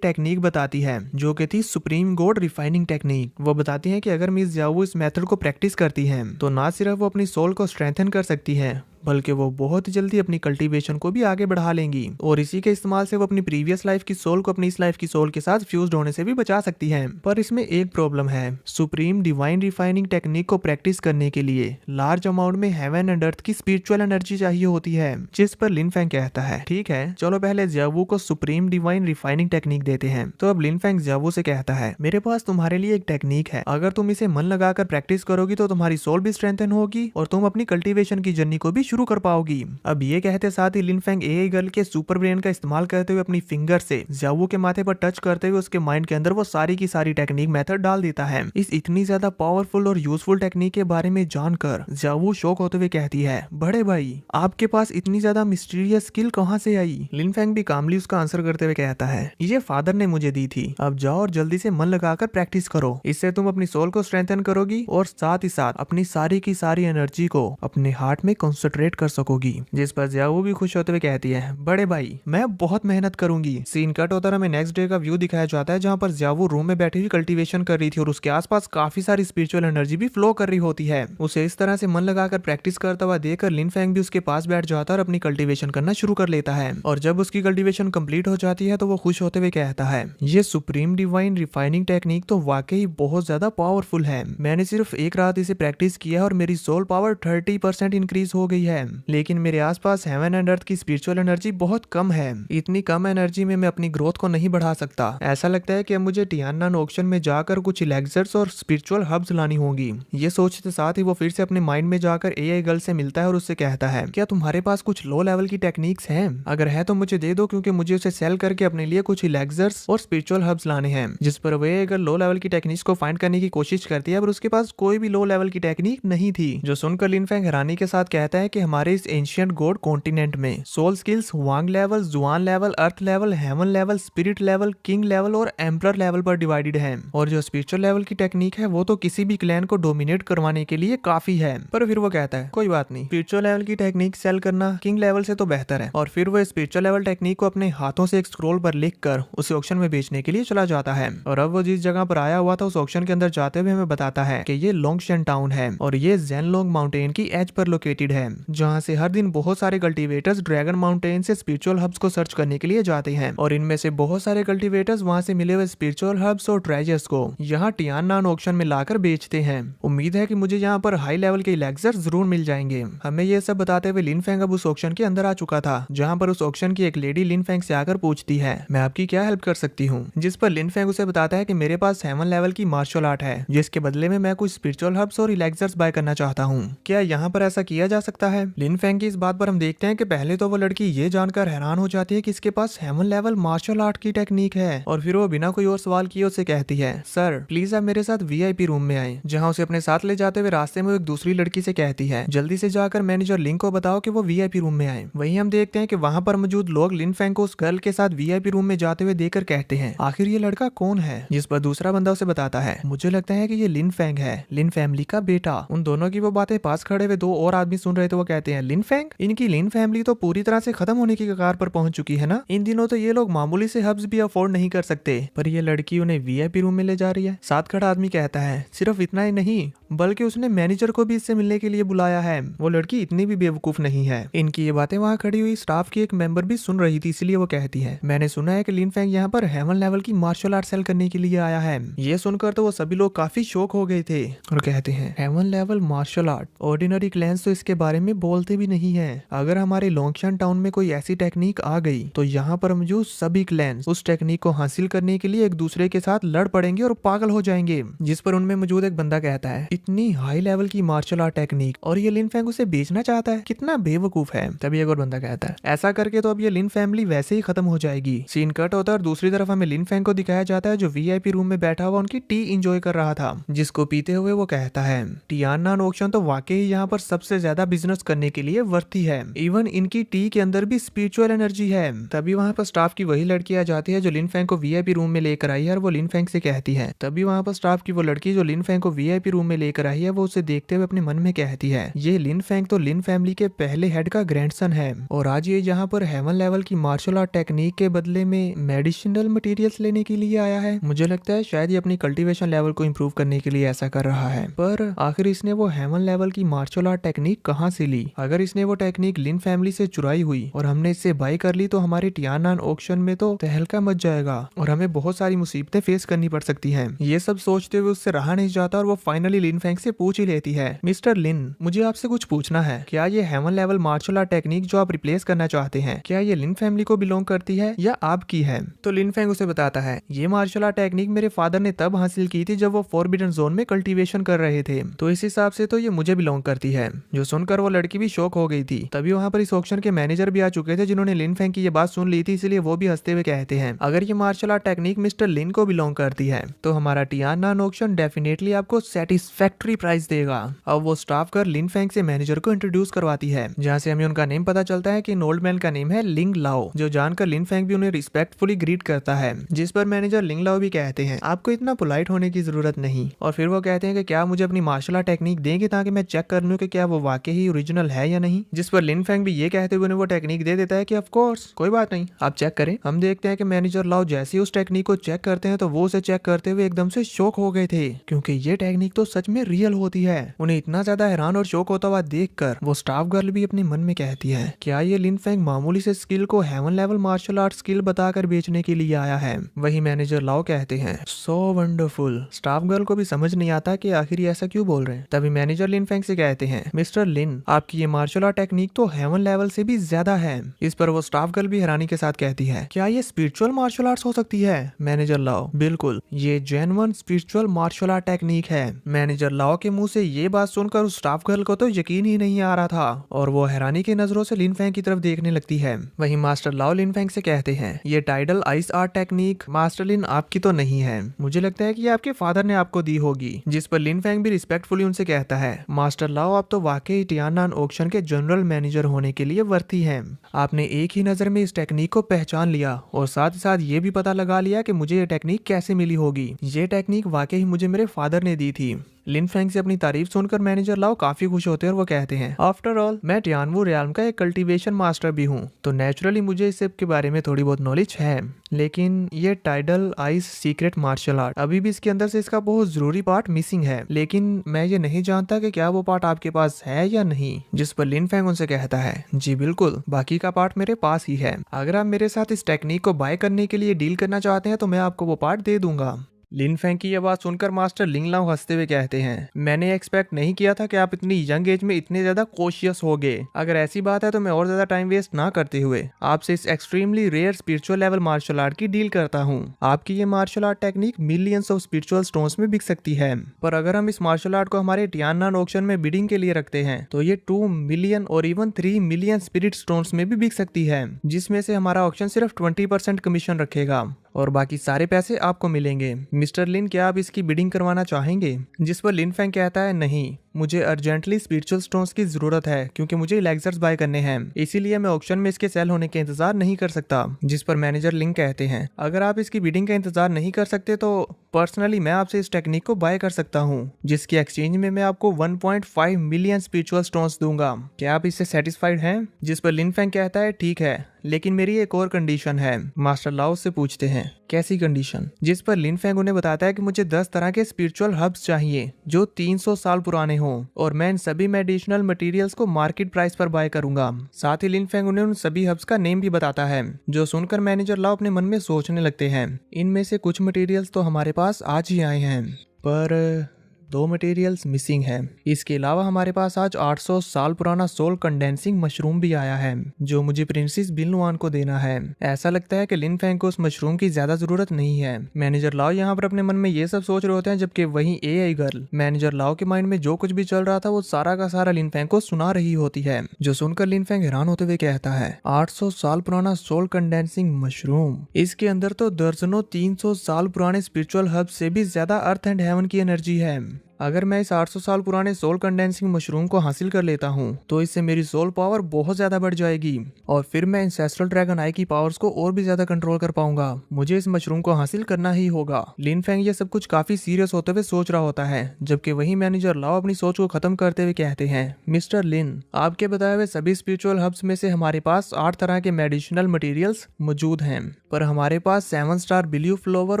टेक्निक बताती है जो कि थी सुप्रीम गोड रिफाइनिंग टेक्निक। वो बताती है कि अगर मिस जियावू इस मेथड को प्रैक्टिस करती है तो ना सिर्फ वो अपनी सोल को स्ट्रेंथन कर सकती है बल्कि वो बहुत जल्दी अपनी कल्टीवेशन को भी आगे बढ़ा लेंगी, और इसी के इस्तेमाल से वो अपनी प्रीवियस लाइफ की सोल को अपनी इस लाइफ की सोल के साथ फ्यूज्ड होने से भी बचा सकती है। पर इसमें एक प्रॉब्लम है, सुप्रीम डिवाइन रिफाइनिंग टेक्निक को प्रैक्टिस करने के लिए लार्ज अमाउंट में हेवन एंड अर्थ की स्पिरिचुअल एनर्जी चाहिए होती है। जिस पर लिन फेंग कहता है ठीक है चलो पहले जियावू को सुप्रीम डिवाइन रिफाइनिंग टेक्निक देते हैं। तो अब लिन फेंग जियावू से कहता है मेरे पास तुम्हारे लिए एक टेक्निक है, अगर तुम इसे मन लगाकर प्रैक्टिस करोगी तो तुम्हारी सोल भी स्ट्रेंथन होगी और तुम अपनी कल्टीवेशन की जर्नी को भी शुरू कर पाओगी। अब ये कहते साथ ही लिन फेंग एआई गर्ल के सुपर ब्रेन का इस्तेमाल करते हुए अपनी फिंगर से जियावू के माथे पर टच करते हुए उसके माइंड के अंदर वो सारी की सारी टेक्निक मेथड डाल देता है। इस इतनी ज्यादा पावरफुल और यूजफुल टेक्निक के बारे में जानकर जियावू शॉक होते हुए कहती है बड़े भाई आपके पास इतनी ज्यादा मिस्टीरियस स्किल कहाँ से आई। लिन फेंग भी कामली उसका आंसर करते हुए कहता है ये फादर ने मुझे दी थी, अब जाओ और जल्दी से मन लगाकर प्रैक्टिस करो, इससे तुम अपनी सोल को स्ट्रेंथन करोगी और साथ ही साथ अपनी सारी की सारी एनर्जी को अपने हार्ट में कंसंट्रेट ऑपरेट कर सकोगी। जिस पर जियाओ भी खुश होते हुए कहती है, बड़े भाई मैं बहुत मेहनत करूंगी। सीन कट होता है, हमें नेक्स्ट डे का व्यू दिखाया जाता है जहाँ पर जियाओ रूम में बैठी हुई कल्टीवेशन कर रही थी और उसके आसपास काफी सारी स्पिरिचुअल एनर्जी भी फ्लो कर रही होती है। उसे इस तरह से मन लगाकर प्रैक्टिस करता हुआ देखकर लिन फेंग भी उसके पास बैठ जाता है और अपनी कल्टीवेशन करना शुरू कर लेता है। और जब उसकी कल्टीवेशन कंप्लीट हो जाती है तो वो खुश होते हुए कहता है, ये सुप्रीम डिवाइन रिफाइनिंग टेक्निक तो वाकई बहुत ज्यादा पावरफुल है। मैंने सिर्फ एक रात इसे प्रैक्टिस किया और मेरी सोल पावर 30% इंक्रीज हो गई है, लेकिन मेरे आसपास हेवन एंड अर्थ की स्पिरिचुअल एनर्जी बहुत कम है। इतनी कम एनर्जी में मैं अपनी ग्रोथ को नहीं बढ़ा सकता। ऐसा लगता है कि अब मुझे टियानन ऑक्शन में जाकर कुछ इलेक्सर्स और स्पिरिचुअल हब्स लानी होंगी। ये सोचते साथ ही वो फिर से अपने माइंड में जाकर एआई गर्ल से मिलता है और उससे कहता है, क्या तुम्हारे पास कुछ लो लेवल की टेक्निक्स हैं? अगर है तो मुझे दे दो, क्योंकि मुझे उसे सेल करके अपने लिए कुछ इलेक्सर्स और स्पिरिचुअल हब्स लाने हैं। जिस पर वे अगर लो लेवल की टेक्निक्स को फाइंड करने की कोशिश करती है, पर उसके पास कोई भी लो लेवल की टेक्निक नहीं थी। जो सुनकर लिन फेंग हैरानी के साथ कहता है कि हमारे इस एंशिएंट गॉड कॉन्टिनेंट में soul skills Wang level, Xuan level, earth level, heaven level, spirit level, king level और एम्परर लेवल पर डिवाइडेड है। और जो स्पिरिचुअल लेवल की टेक्निक है वो तो किसी भी क्लैन को डोमिनेट करवाने के लिए काफी है। पर फिर वो कहता है, कोई बात नहीं, स्पिरिचुअल लेवल की टेक्निक सेल करना किंग लेवल से तो बेहतर है। और फिर वो स्पिरिचुअल लेवल टेक्निक को अपने हाथों से एक स्क्रोल पर लिखकर उसे ऑक्शन में बेचने के लिए चला जाता है। और अब वो जिस जगह पर आया हुआ था उस ऑक्शन के अंदर जाते हुए हमें बताता है कि ये लोंगशन टाउन है और ये जेनलोंग माउंटेन की एज पर लोकेटेड है, जहाँ से हर दिन बहुत सारे कल्टीवेटर्स ड्रैगन माउंटेन से स्पिरिचुअल हब्स को सर्च करने के लिए जाते हैं। और इनमें से बहुत सारे कल्टीवेटर्स वहाँ से मिले हुए स्पिरिचुअल हब्स और ट्रेजर्स को यहाँ टियानन ऑक्शन में लाकर बेचते हैं। उम्मीद है कि मुझे यहाँ पर हाई लेवल के इलेक्सर जरूर मिल जाएंगे। हमें ये सब बताते हुए लिन फेंग अब उस ऑक्शन के अंदर आ चुका था, जहाँ पर उस ऑक्शन की एक लेडी लिन फेंग से आकर पूछती है, मैं आपकी क्या हेल्प कर सकती हूँ? जिस पर लिन फेंग उसे बताता है कि मेरे पास हेवन लेवल की मार्शल आर्ट है, जिसके बदले में मैं कुछ स्पिरिचुअल हब्स और इलेक्सर्स बाय करना चाहता हूँ। क्या यहाँ पर ऐसा किया जा सकता है? लिन फेंग की इस बात पर हम देखते हैं कि पहले तो वो लड़की ये जानकर हैरान हो जाती है कि इसके पास हेवन लेवल मार्शल आर्ट की टेक्निक है। और फिर वो बिना कोई और सवाल किए उससे कहती है, सर प्लीज आप मेरे साथ वीआईपी रूम में आए। जहाँ उसे अपने साथ ले जाते हुए रास्ते में एक दूसरी लड़की से कहती है, जल्दी से जाकर मैनेजर लिंक को बताओ कि वो वीआईपी रूम में आए। वहीं हम देखते हैं कि वहाँ पर मौजूद लोग लिन फेंग को उस गर्ल के साथ वीआईपी रूम में जाते हुए देखकर कहते हैं, आखिर ये लड़का कौन है? जिस पर दूसरा बंदा उसे बताता है, मुझे लगता है कि ये लिन फेंग है, लिन फैमिली का बेटा। उन दोनों की वो बातें पास खड़े हुए दो और आदमी सुन रहे थे। वो कहते हैं, लिन फेंग, इनकी लिन फैमिली तो पूरी तरह से खत्म होने की कगार पर पहुंच चुकी है ना। इन दिनों तो ये लोग मामूली से हब्स भी अफोर्ड नहीं कर सकते, पर ये लड़की उन्हें वीआईपी रूम में ले जा रही है। साथ खड़ा आदमी कहता है, सिर्फ इतना ही नहीं बल्कि उसने मैनेजर को भी इससे मिलने के लिए बुलाया है। वो लड़की इतनी भी बेवकूफ नहीं है। इनकी ये बातें वहाँ खड़ी हुई स्टाफ की एक मेंबर भी सुन रही थी, इसलिए वो कहती है, मैंने सुना है कि लिन फेंग यहाँ पर हेवन लेवल की मार्शल आर्ट सेल करने के लिए आया है। ये सुनकर तो वो सभी लोग काफी शॉक हो गए थे और कहते हैं, heaven level martial art, ordinary clans तो इसके बारे में बोलते भी नहीं है। अगर हमारे लोंगशन टाउन में कोई ऐसी टेक्निक आ गई तो यहाँ पर मौजूद सभी क्लैंस उस टेक्निक को हासिल करने के लिए एक दूसरे के साथ लड़ पड़ेंगे और पागल हो जाएंगे। जिस पर उनमें मौजूद एक बंदा कहता है, इतनी हाई लेवल की मार्शल आर्ट टेक्निक और ये लिन फेंग उसे बेचना चाहता है, कितना बेवकूफ है। तभी एक और बंदा कहता है, ऐसा करके तो अब ये लिन फैमिली वैसे ही खत्म हो जाएगी। सीन कट होता है और दूसरी तरफ हमें लिन फेंग को दिखाया जाता है जो वीआईपी रूम में बैठा हुआ उनकी टी एंजॉय कर रहा था, जिसको पीते हुए वो कहता है, टियानन ऑक्शन तो वाकई यहाँ पर सबसे ज्यादा बिजनेस करने के लिए वर्थी है। इवन इनकी टी के अंदर भी स्पिरिचुअल एनर्जी है। तभी वहाँ पर स्टाफ की वही लड़की आ जाती है जो लिन फेंग को वीआईपी रूम में लेकर आई है और वो लिन फेंग से कहती है, तभी वहाँ पर स्टाफ की वो लड़की जो लिन फेंग को वीआईपी रूम में लेकर आई है वो उसे देखते हुए अपने मन में कहती है, ये लिन फेंग तो लिन फैमिली के पहले हेड का ग्रैंडसन है और आज ये यहाँ पर हेवन लेवल की मार्शल आर्ट टेक्निक के बदले में मेडिसिनल मटेरियल्स लेने के लिए आया है। मुझे लगता है शायद ये अपनी कल्टीवेशन लेवल को इम्प्रूव करने के लिए ऐसा कर रहा है, पर आखिर इसने वो हेवन लेवल की मार्शल आर्ट टेक्निक कहाँ से ली? अगर इसने वो टेक्निक लिन फैमिली से चुराई हुई और हमने इससे बाई कर ली तो हमारे टियानन ऑक्शन में तो तहलका मच जाएगा और हमें बहुत सारी मुसीबतें फेस करनी पड़ सकती हैं। ये सब सोचते हुए उससे रहा नहीं जाता और वो फाइनली लिन फेंग से पूछ ही लेती है, मिस्टर लिन, मुझे आपसे कुछ पूछना है। क्या ये heaven level martial art technique जो आप रिप्लेस करना चाहते हैं, क्या ये लिन फैमिली को बिलोंग करती है या आपकी है? तो लिन फेंग उसे बताता है, ये मार्शल आर्ट टेक्निक मेरे फादर ने तब हासिल की थी जब वो फॉरबिडन जोन में कल्टीवेशन कर रहे थे, तो इस हिसाब से तो ये मुझे बिलोंग करती है। जो सुनकर वो लड़की भी शॉक हो गई थी। तभी वहाँ पर इस ऑक्शन के मैनेजर भी आ चुके थे जिन्होंने लिन फेंग की ये बात सुन ली थी, इसलिए वो भी हंसते हुए कहते हैं, अगर ये मार्शल आर्ट टेक्निक मिस्टर लिन को बिलोंग करती है तो हमारा टियानन ऑक्शन डेफिनेटली आपको सेटिस्फैक्टरी प्राइस देगा। अब वो स्टाफ कर लिन फेंग से मैनेजर को इंट्रोड्यूस करवाती है, जहाँ से हमें उनका नेम पता चलता है कि इन ओल्ड मैन का नेम है लिंग लाओ, जो जानकर लिन फेंग भी उन्हें रिस्पेक्टफुली ग्रीट करता है। जिस पर मैनेजर लिंग लाओ भी कहते हैं, आपको इतना पोलाइट होने की जरूरत नहीं। और फिर वो कहते हैं कि क्या मुझे अपनी मार्शल आर्ट टेक्निक देंगे ताकि मैं चेक कर लूं कि क्या वो वाकई ही ओरिजिनल ओरिजिनल है या नहीं, जिस पर लिन फेंग भी ये कहते हुए उन्हें वो टेक्निक दे देता है कि ऑफ कोर्स कोई बात नहीं, आप चेक करें। हम देखते हैं कि मैनेजर लाओ जैसे ही उस टेक्निक को चेक करते हैं तो वो उसे चेक करते हुए एकदम से शॉक हो गए थे, क्योंकि ये टेक्निक तो सच में रियल होती है। उन्हें इतना ज्यादा हैरान और शॉक होता हुआ देखकर वो स्टाफ गर्ल भी अपने मन में कहती है, क्या ये लिन फेंग मामूली से स्किल को heaven level martial art skill बताकर बेचने के लिए आया है? वही मैनेजर लाओ कहते हैं, सो वंडरफुल। स्टाफ गर्ल को भी समझ नहीं आता कि आखिर ऐसा क्यों बोल रहे हैं। तभी मैनेजर लिन फेंग से कहते हैं, मिस्टर लिन, आपकी ये मार्शल आर्ट टेक्निक तो हेवन लेवल से भी ज्यादा है। इस पर वो स्टाफ गर्ल भी हैरानी के साथ कहती है, क्या ये स्पिरिचुअल मार्शल आर्ट्स हो सकती है? मैनेजर लाओ, बिल्कुल, ये genuine spiritual martial art technique है। मैनेजर लाओ के मुंह से ये बात सुनकर उस स्टाफ गर्ल को तो यकीन ही नहीं आ रहा था और वो हैरानी की नजरों से लिन फेंग की तरफ देखने लगती है। वहीं मास्टर लाओ लिन फेंग से कहते हैं, ये tidal ice art technique master Lin आपकी तो नहीं है, मुझे लगता है कि ये आपके फादर ने आपको दी होगी। जिस पर लिन फेंग भी रिस्पेक्टफुली उनसे कहता है, मास्टर लाओ आप तो वाकई टियाननान ऑक्शन के जनरल मैनेजर होने के लिए वर्ती हैं। आपने एक ही नजर में इस टेक्निक को पहचान लिया और साथ ही साथ ये भी पता लगा लिया कि मुझे ये टेक्निक कैसे मिली होगी। ये टेक्निक वाकई मुझे मेरे फादर ने दी थी। लिन फेंग से अपनी तारीफ सुनकर मैनेजर लाओ काफी खुश होते हैं और वो कहते हैं, आफ्टर ऑल मैं टियानवू रियाल्म का एक कल्टीवेशन मास्टर भी हूँ, तो नेचुरली मुझे इस सब के बारे में थोड़ी बहुत नॉलेज है। लेकिन ये tidal ice secret martial art अभी भी इसके अंदर से इसका बहुत जरूरी पार्ट मिसिंग है, लेकिन मैं ये नहीं जानता कि क्या वो पार्ट आपके पास है या नहीं। जिस पर लिन फेंग उनसे कहता है, जी बिल्कुल, बाकी का पार्ट मेरे पास ही है। अगर आप मेरे साथ इस टेक्निक को बाय करने के लिए डील करना चाहते हैं तो मैं आपको वो पार्ट दे दूंगा। लिन फेंग की यह बात सुनकर मास्टर लिंग लाओ हंसते हुए कहते हैं, मैंने एक्सपेक्ट नहीं किया था कि आप इतनी यंग एज में इतने ज्यादा कॉशियस होगे। अगर ऐसी बात है तो मैं और ज्यादा टाइम वेस्ट ना करते हुए आपसे इस extremely rare spiritual level martial art की डील करता हूँ। आपकी ये martial art technique millions of spiritual stones में बिक सकती है, पर अगर हम इस मार्शल आर्ट को हमारे टियाननान ऑक्शन में बिडिंग के लिए रखते हैं तो ये 2 मिलियन और इवन 3 मिलियन स्पिरिट स्टोन्स में भी बिक सकती है, जिसमें से हमारा ऑक्शन सिर्फ 20% कमीशन रखेगा और बाकी सारे पैसे आपको मिलेंगे। मिस्टर लिन, क्या आप इसकी बिडिंग करवाना चाहेंगे? जिस पर लिन फेंग कहता है, नहीं, मुझे अर्जेंटली स्पिरिचुअल स्टोन्स की जरूरत है क्योंकि मुझे इलेक्सर्स बाय करने हैं, इसीलिए मैं ऑक्शन में इसके सेल होने के इंतजार नहीं कर सकता। जिस पर मैनेजर लिंग कहते हैं, अगर आप इसकी बिडिंग का इंतजार नहीं कर सकते तो पर्सनली मैं आपसे इस टेक्निक को बाय कर सकता हूँ, जिसकी एक्सचेंज में मैं आपको 1.5 मिलियन स्पिरिचुअल स्टोन्स दूंगा। क्या आप इससे सेटिस्फाइड हैं? जिस पर लिन फेंग कहता है, ठीक है, लेकिन मेरी एक और कंडीशन है। मास्टर लाओ से पूछते हैं, कैसी कंडीशन? जिस पर लिन फेंग उन्हें बताता है कि मुझे 10 तरह के स्पिरिचुअल हब्स चाहिए जो 300 साल पुराने हों और मैं इन सभी मेडिसिनल मटेरियल्स को मार्केट प्राइस पर बाय करूंगा। साथ ही लिन फेंग उन्हें उन सभी हब्स का नेम भी बताता है, जो सुनकर मैनेजर लाओ अपने मन में सोचने लगते हैं, इनमें से कुछ मटेरियल्स तो हमारे पास आज ही आए हैं, पर 2 मटेरियल्स मिसिंग हैं। इसके अलावा हमारे पास आज 800 साल पुराना सोल कंडेंसिंग मशरूम भी आया है जो मुझे प्रिंसेस बिलनुआन को देना है। ऐसा लगता है कि लिन फेंग को उस मशरूम की ज्यादा जरूरत नहीं है। मैनेजर लाओ यहाँ पर अपने मन में ये सब सोच रहे होते हैं, जबकि वहीं एआई गर्ल मैनेजर लाओ के माइंड में जो कुछ भी चल रहा था वो सारा का सारा लिन फेंग को सुना रही होती है, जो सुनकर लिन फेंग हैरान होते हुए कहता है, 800 साल पुराना सोल कंडेंसिंग मशरूम, इसके अंदर तो दर्जनों 300 साल पुराने स्पिरिचुअल हब से भी ज्यादा अर्थ एंड हेवन की एनर्जी है। अगर मैं इस 800 साल पुराने सोल कंडेंसिंग मशरूम को हासिल कर लेता हूँ तो इससे मेरी सोल पावर बहुत ज्यादा बढ़ जाएगी और फिर मैं एंसेस्ट्रल ड्रैगन आई की पावर्स को और भी ज्यादा कंट्रोल कर पाऊंगा। मुझे इस मशरूम को हासिल करना ही होगा। लिन फेंग ये सब कुछ काफी सीरियस होते हुए सोच रहा होता है, जबकि वही मैनेजर लाओ अपनी सोच को खत्म करते हुए कहते हैं, मिस्टर लिन, आपके बताए हुए सभी स्पिरिचुअल हब्स में से हमारे पास 8 तरह के मेडिसिनल मटेरियल्स मौजूद हैं, पर हमारे पास 7 स्टार बिलीव फ्लावर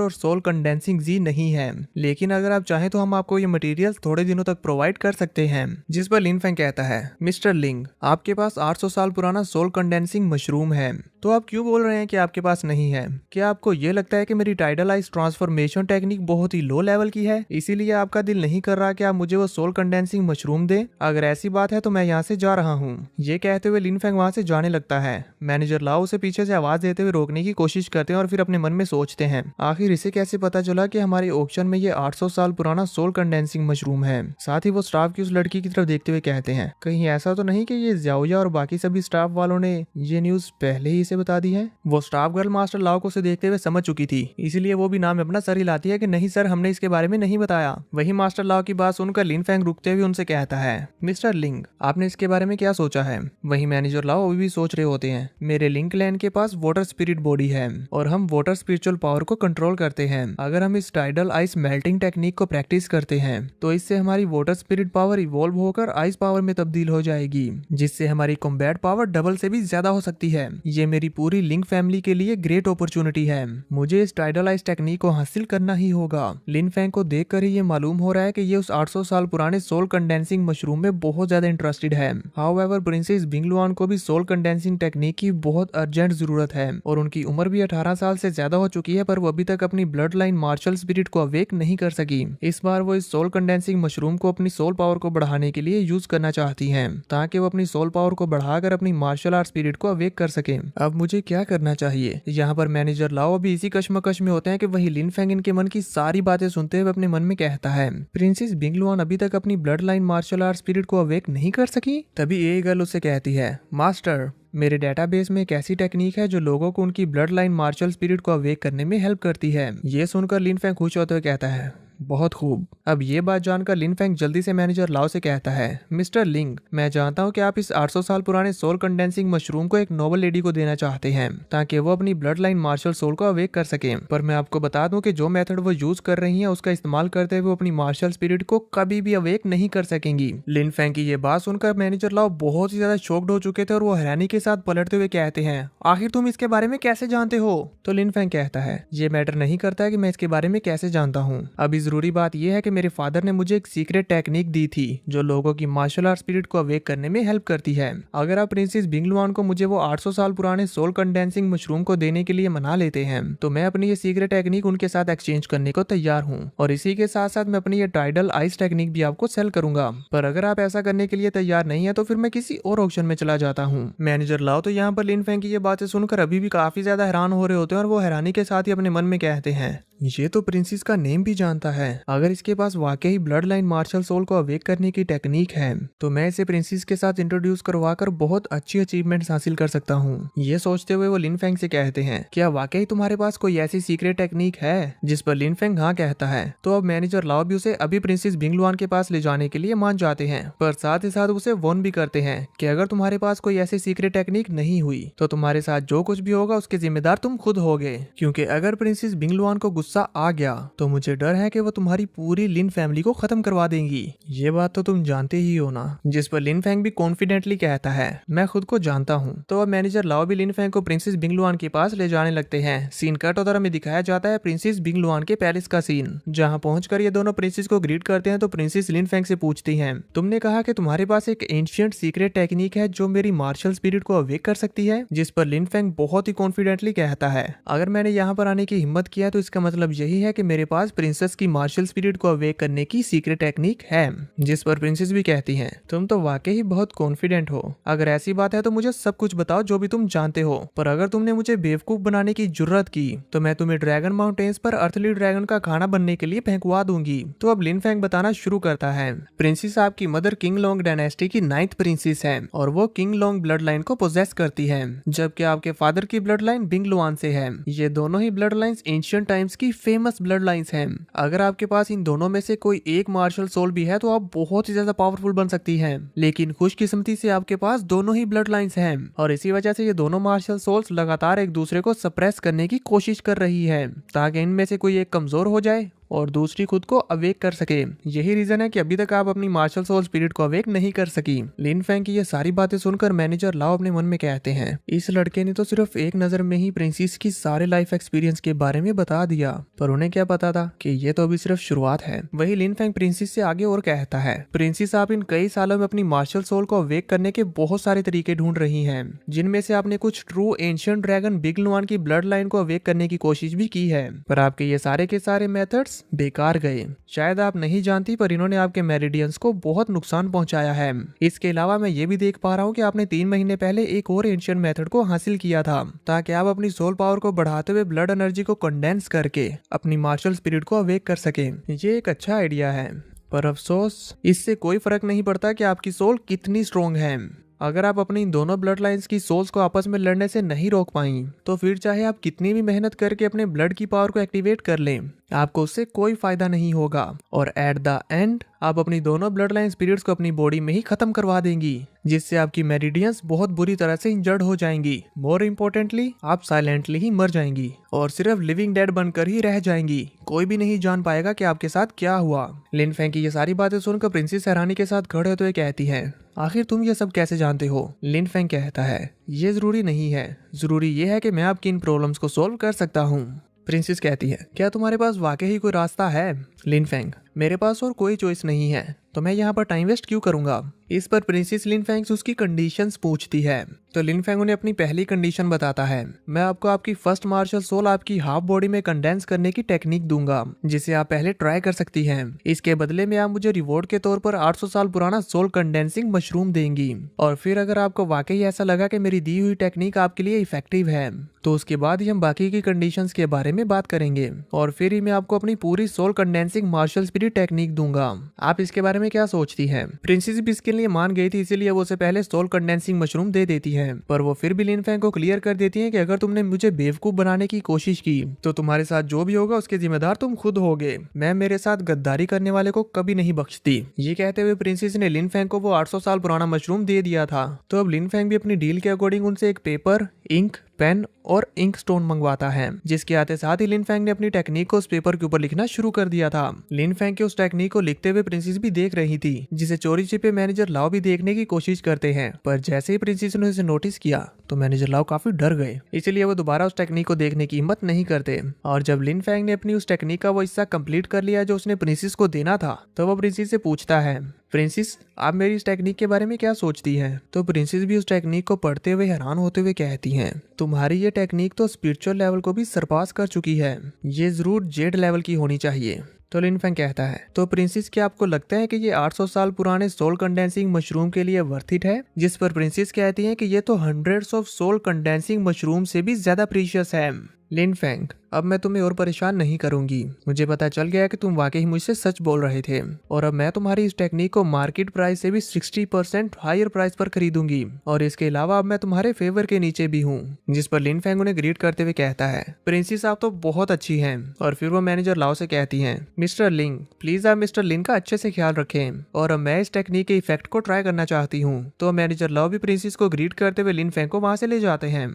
और सोल कंडेंसिंग जी नहीं है। लेकिन अगर आप चाहें तो हम आपको ये मटेरियल्स थोड़े दिनों तक प्रोवाइड कर सकते हैं। जिस पर लिन फेंग कहता है, मिस्टर लिंग, आपके पास 800 साल पुराना सोल कंडेंसिंग मशरूम है, तो आप क्यों बोल रहे हैं कि आपके पास नहीं है? क्या आपको ये लगता है कि मेरी टाइडल आइस ट्रांसफॉर्मेशन टेक्निक बहुत ही लो लेवल की है, इसीलिए आपका दिल नहीं कर रहा कि आप मुझे वो सोल कंडेंसिंग मशरूम दें? अगर ऐसी बात है तो मैं यहाँ से जा रहा हूँ। ये कहते हुए लिन फेंग वहाँ से जाने लगता है। मैनेजर लाओ उसे पीछे से आवाज देते हुए रोकने की कोशिश करते हैं और फिर अपने मन में सोचते हैं, आखिर इसे कैसे पता चला कि हमारे ऑक्शन में ये 800 साल पुराना सोल कंडेंसिंग मशरूम है। साथ ही वो स्टाफ की उस लड़की की तरफ देखते हुए कहते हैं, कहीं ऐसा तो नहीं कि ये ज़ाओया और बाकी सभी स्टाफ वालों ने ये न्यूज पहले ही से बता दी है। वो स्टाफ गर्ल मास्टर लाओ को उसे देखते हुए समझ चुकी थी, इसीलिए वो भी नाम अपना सर हिलाती है कि नहीं सर, हमने इसके बारे में नहीं बताया। वही मास्टर लाओ की बात सुनकर लिन फेंग रुकते हुए उनसे कहता है, मिस्टर लिंग, आपने इसके बारे में क्या सोचा है? वही मैनेजर लाओ अभी भी सोच रहे होते हैं। मेरे लिंक क्लैन के पास वाटर स्पिरिट बॉडी है और हम वाटर स्पिरिचुअल पावर को कंट्रोल करते हैं। अगर हम इस टाइडल आइस मेल्टिंग टेक्निक को प्रैक्टिस करते हैं तो इससे हमारी वाटर स्पिरिट पावर इवॉल्व होकर आइस पावर में तब्दील हो जाएगी, जिससे हमारी कॉम्बैट पावर डबल से भी ज्यादा हो सकती है। ये मेरी पूरी लिंक फैमिली के लिए ग्रेट अपॉर्चुनिटी है। मुझे इस टाइडल आइस टेक्निक को हासिल करना ही होगा। लिन फेंग को देखकर ही ये मालूम हो रहा है कि ये उस 800 साल पुराने सोल कंडेंसिंग मशरूम में बहुत ज्यादा इंटरेस्टेड है। हाउएवर प्रिंसेस बिंगलुआन को भी सोल कंडेंसिंग टेक्निक की बहुत अर्जेंट जरूरत है और उनकी उम्र भी 18 साल से ज्यादा हो चुकी है, पर वो अभी तक अपनी ब्लड लाइन मार्शल स्पिरिट को अवेक नहीं कर सकी। इस बार वो इस सोल कंडेंसिंग मशरूम को अपनी सोल पावर को बढ़ाने के लिए यूज करना चाहती हैं, ताकि वो अपनी सोल पावर को बढ़ाकर अपनी मार्शल आर्ट स्पिरिट को अवेक कर सके। अब मुझे क्या करना चाहिए? यहाँ पर मैनेजर लाओ भी इसी कश्मकश में होते हैं कि वही लिन फेंग इनके मन की सारी बातें सुनते हुए अपने मन में कहता है, प्रिंसेस बिंगलुआन अभी तक अपनी blood line martial art spirit को अवेक नहीं कर सकी। तभी एक गर्ल उससे कहती है, मास्टर, मेरे डेटाबेस में एक ऐसी टेक्निक है जो लोगों को उनकी ब्लड लाइन मार्शल स्पिरिट को अवेक करने में हेल्प करती है। ये सुनकर लिन फेंग खुश होते हुए कहता है, बहुत खूब। अब ये बात जानकर लिन फेंग जल्दी से मैनेजर लाओ से कहता है, मिस्टर लिंग, मैं जानता हूँ कि आप इस 800 साल पुराने सोल कंडेंसिंग मशरूम को एक नोबल लेडी को देना चाहते हैं ताकि वो अपनी ब्लड लाइन मार्शल सोल को अवेक कर सके, पर मैं आपको बता दूं कि जो मेथड वो यूज कर रही हैं उसका इस्तेमाल करते हुए अपनी मार्शल स्पिरिट को कभी भी अवेक नहीं कर सकेंगी। लिन फेंग की ये बात सुनकर मैनेजर लाओ बहुत ही ज्यादा शॉक्ड हो चुके थे और वो हैरानी के साथ पलटते हुए कहते हैं, आखिर तुम इसके बारे में कैसे जानते हो? तो लिन फेंग कहता है, ये मैटर नहीं करता है कि मैं इसके बारे में कैसे जानता हूँ। अभी जरूरी बात यह है कि मेरे फादर ने मुझे एक सीक्रेट टेक्निक दी थी जो लोगों की मार्शल आर्ट स्पिरिट को अवेक करने में हेल्प करती है। अगर आप प्रिंसेस बिंगलुआन को मुझे वो 800 साल पुराने सोल कंडेंसिंग मशरूम को देने के लिए मना लेते हैं तो मैं अपनी ये सीक्रेट टेक्निक उनके साथ एक्सचेंज करने को तैयार हूँ, और इसी के साथ साथ मैं अपनी ये टाइडल आइस टेक्निक भी आपको सेल करूंगा। पर अगर आप ऐसा करने के लिए तैयार नहीं है तो फिर मैं किसी और ऑक्शन में चला जाता हूँ। मैनेजर लाओ तो यहाँ पर लिन फेंग की ये बातें सुनकर अभी भी काफी ज्यादा हैरान हो रहे होते हैं और वो हैरानी के साथ ही अपने मन में कहते हैं, ये तो प्रिंसेस का नेम भी जानता है। अगर इसके पास वाकई ब्लड लाइन मार्शल सोल को अवेक करने की टेक्निक है तो मैं इसे प्रिंसेस के साथ इंट्रोड्यूस करवाकर बहुत अच्छी अचीवमेंट्स हासिल कर सकता हूँ। ये सोचते हुए वो लिन फेंग से कहते हैं, क्या वाकई तुम्हारे पास कोई ऐसी सीक्रेट टेक्निक है? जिस पर लिन फेंग हाँ कहता है। तो अब मैनेजर लाओ भी उसे अभी प्रिंसेस बिंगलुआन के पास ले जाने के लिए मान जाते हैं, पर साथ ही साथ उसे वार्न भी करते हैं कि अगर तुम्हारे पास कोई ऐसी सीक्रेट टेक्निक नहीं हुई तो तुम्हारे साथ जो कुछ भी होगा उसके जिम्मेदार तुम खुद होगे, क्योंकि अगर प्रिंसेस बिंगलुआन को गुस्सा आ गया तो मुझे डर है कि वो तुम्हारी पूरी लिन फैमिली को खत्म करवा देंगी। ये बात तो तुम जानते ही हो ना। जिस पर लिन फेंग भी कॉन्फिडेंटली कहता है, मैं खुद को जानता हूँ। तो अब मैनेजर लाओ भी लिन फेंग को प्रिंसेस बिंगलुआन के पास ले जाने लगते हैं। सीन कट और में दिखाया जाता है प्रिंसेस बिंगलुआन के पैलेस का सीन, जहाँ पहुंचकर ये दोनों प्रिंसेस को ग्रीट करते हैं तो प्रिंसेस लिन फेंग से पूछती हैं, तुमने कहा कि तुम्हारे पास एक एंशिएंट सीक्रेट टेक्निक है जो मेरी मार्शल स्पिरिट को अवेक कर सकती है? जिस पर लिन फेंग बहुत ही कॉन्फिडेंटली कहता है, अगर मैंने यहाँ पर आने की हिम्मत किया तो इसका मतलब यही है कि मेरे पास प्रिंसेस की मार्शल स्पिरिट को अवेक करने की सीक्रेट टेक्निक है। जिस पर प्रिंसेस भी कहती हैं, तुम तो वाकई ही बहुत कॉन्फिडेंट हो। अगर ऐसी बात है तो मुझे सब कुछ बताओ जो भी तुम जानते हो, पर अगर तुमने मुझे बेवकूफ बनाने की जुर्रत की तो मैं तुम्हें ड्रैगन माउंटेन्स पर अर्थली ड्रैगन का खाना बनने के लिए फेंकवा दूंगी। तो अब लिन फेंग बताना शुरू करता है, प्रिंसेस आपकी मदर किंग लोंग डायनेस्टी की 9th प्रिंसेस है और वो किंग लोंग ब्लड लाइन को पोजेस करती है, जबकि आपके फादर की ब्लड लाइन बिंगलुआन से है। ये दोनों ही ब्लड लाइंस एंशिएंट टाइम्स की फेमस ब्लड लाइंस हैं। अगर आपके पास इन दोनों में से कोई एक मार्शल सोल भी है तो आप बहुत ही ज्यादा पावरफुल बन सकती हैं, लेकिन खुशकिस्मती से आपके पास दोनों ही ब्लड लाइंस हैं और इसी वजह से ये दोनों मार्शल सोल्स लगातार एक दूसरे को सप्रेस करने की कोशिश कर रही है ताकि इनमें से कोई एक कमजोर हो जाए और दूसरी खुद को अवेक कर सके। यही रीजन है कि अभी तक आप अपनी मार्शल सोल स्पिरिट को अवेक नहीं कर सकी। लिन फेंग की ये सारी बातें सुनकर मैनेजर लाओ अपने मन में कहते हैं, इस लड़के ने तो सिर्फ एक नजर में ही प्रिंसेस की सारे लाइफ एक्सपीरियंस के बारे में बता दिया, पर उन्हें क्या पता था कि ये तो अभी सिर्फ शुरुआत है। वही लिन फेंग प्रिंसेस से आगे और कहता है, प्रिंसेस आप इन कई सालों में अपनी मार्शल सोल को अवेक करने के बहुत सारे तरीके ढूंढ रही हैं, जिनमें से आपने कुछ ट्रू एंशिएंट ड्रैगन बिंगलुआन की ब्लड लाइन को अवेक करने की कोशिश भी की है, पर आपके ये सारे के सारे मेथड्स बेकार गए। शायद आप नहीं जानती पर इन्होंने आपके मेरिडियंस को बहुत नुकसान पहुंचाया है। इसके अलावा मैं ये भी देख पा रहा हूँ कि आपने 3 महीने पहले एक और एंशिएंट मेथड को हासिल किया था ताकि आप अपनी सोल पावर को बढ़ाते हुए ब्लड एनर्जी को कंडेंस करके अपनी मार्शल स्पिरिट को अवेक कर सके। ये एक अच्छा आइडिया है, पर अफसोस इससे कोई फर्क नहीं पड़ता कि आपकी सोल कितनी स्ट्रॉन्ग है। अगर आप अपनी इन दोनों ब्लड लाइंस की सोल्स को आपस में लड़ने से नहीं रोक पाई तो फिर चाहे आप कितनी भी मेहनत करके अपने ब्लड की पावर को एक्टिवेट कर लें, आपको उससे कोई फायदा नहीं होगा और एट द एंड आप अपनी दोनों ब्लड लाइन स्पिरिट्स को अपनी बॉडी में ही खत्म करवा देंगी, जिससे आपकी मेरिडियंस बहुत बुरी तरह से इंजर्ड हो जाएंगी। मोर इम्पोर्टेंटली आप साइलेंटली ही मर जाएंगी और सिर्फ लिविंग डेड बनकर ही रह जाएंगी। कोई भी नहीं जान पाएगा कि आपके साथ क्या हुआ। लिन फेंग की ये सारी बातें सुनकर प्रिंसेस हैरानी के साथ खड़े होते हुए कहती है, आखिर तुम ये सब कैसे जानते हो? लिन फेंग कहता है, ये जरूरी नहीं है, जरूरी ये है कि मैं आपकी इन प्रॉब्लम्स को सॉल्व कर सकता हूँ। प्रिंसेस कहती है, क्या तुम्हारे पास वाकई ही कोई रास्ता है? लिन फेंग, मेरे पास और कोई चॉइस नहीं है, तो मैं यहाँ पर टाइम वेस्ट क्यों करूंगा? इस पर प्रिंसेस लिन फेंग से उसकी कंडीशंस पूछती है, तो लिन फेंग उन्हें अपनी पहली कंडीशन बताता है, मैं आपको आपकी फर्स्ट मार्शल सोल आपकी हाफ बॉडी में कंडेंस करने की टेक्निक दूंगा, जिसे आप पहले ट्राई कर सकती हैं। इसके बदले में आप मुझे रिवॉर्ड के तौर पर 800 साल पुराना सोल कंडेंसिंग मशरूम देंगी, और फिर अगर आपको वाकई ऐसा लगा कि मेरी दी हुई टेक्निक आपके लिए इफेक्टिव है तो उसके बाद ही हम बाकी की कंडीशंस के बारे में बात करेंगे, और फिर ही मैं आपको अपनी पूरी soul condensing martial spirit technique दूंगा। आप इसके बारे में क्या सोचती हैं? प्रिंसेस भी इसके लिए मान गई थी, इसीलिए वो उसे पहले सोल कंडेंसिंग मशरूम दे देती है, पर वो फिर भी लिन फेंग को क्लियर कर देती है कि अगर तुमने मुझे बेवकूफ बनाने की कोशिश की तो तुम्हारे साथ जो भी होगा उसके जिम्मेदार तुम खुद होगे। मैं मेरे साथ गद्दारी करने वाले को कभी नहीं बख्शती। ये कहते हुए प्रिंसेस ने लिन फेंग को वो 800 साल पुराना मशरूम दे दिया था। तो अब लिन फेंग भी अपनी डील के अकॉर्डिंग उनसे एक पेपर, इंक, पेन और इंक स्टोन मंगवाता है, जिसके आते साथ ही लिन फेंग ने अपनी टेक्निक को उस पेपर के ऊपर लिखना शुरू कर दिया था। लिन फेंग के उस टेक्निक को लिखते हुए प्रिंसेस भी देख रही थी, जिसे चोरी छिपे मैनेजर लाओ भी देखने की कोशिश करते हैं, पर जैसे ही प्रिंसेस ने उसे नोटिस किया तो मैनेजर लाओ काफी डर गए, इसलिए वो दोबारा उस टेक्निक को देखने की हिम्मत नहीं करते। और जब लिन फेंग ने अपनी उस टेक्निक का वो हिस्सा कंप्लीट कर लिया जो उसने प्रिंसेस को देना था, तो वो प्रिंसेस से पूछता है, प्रिंसेस आप मेरी इस टेक्निक के बारे में क्या सोचती हैं? तो प्रिंसेस भी उस टेक्निक को पढ़ते हुए हैरान होते हुए कहती हैं, तुम्हारी ये टेक्निक तो स्पिरिचुअल लेवल को भी सरपास कर चुकी है, ये जरूर जेड लेवल की होनी चाहिए। तो लिन फेंग कहता है, तो प्रिंसेस क्या आपको लगता है कि ये 800 साल पुराने सोल कंडेंसिंग मशरूम के लिए वर्थ इट है? जिस पर प्रिंसेस कहती है कि ये तो hundreds of soul condensing mushroom से भी ज्यादा प्रीशियस है। लिन फेंग, अब मैं तुम्हें और परेशान नहीं करूंगी, मुझे पता चल गया कि तुम वाकई मुझसे सच बोल रहे थे, और अब मैं तुम्हारी इस टेक्निक को मार्केट प्राइस से भी 60% हायर प्राइस पर खरीदूंगी, और इसके अलावा अब मैं तुम्हारे फेवर के नीचे भी हूँ। जिस पर लिन फेंग उन्हें ग्रीट करते हुए कहता है, प्रिंसेस आप तो बहुत अच्छी हैं। और फिर वो मैनेजर लाओ से कहती हैं, मिस्टर लिंग प्लीज आप मिस्टर लिन का अच्छे से ख्याल रखें, और अब मैं इस टेक्निक के इफेक्ट को ट्राई करना चाहती हूँ। तो मैनेजर लाओ भी प्रिंसेस को ग्रीट करते हुए लिन फेंग को वहां से ले जाते हैं।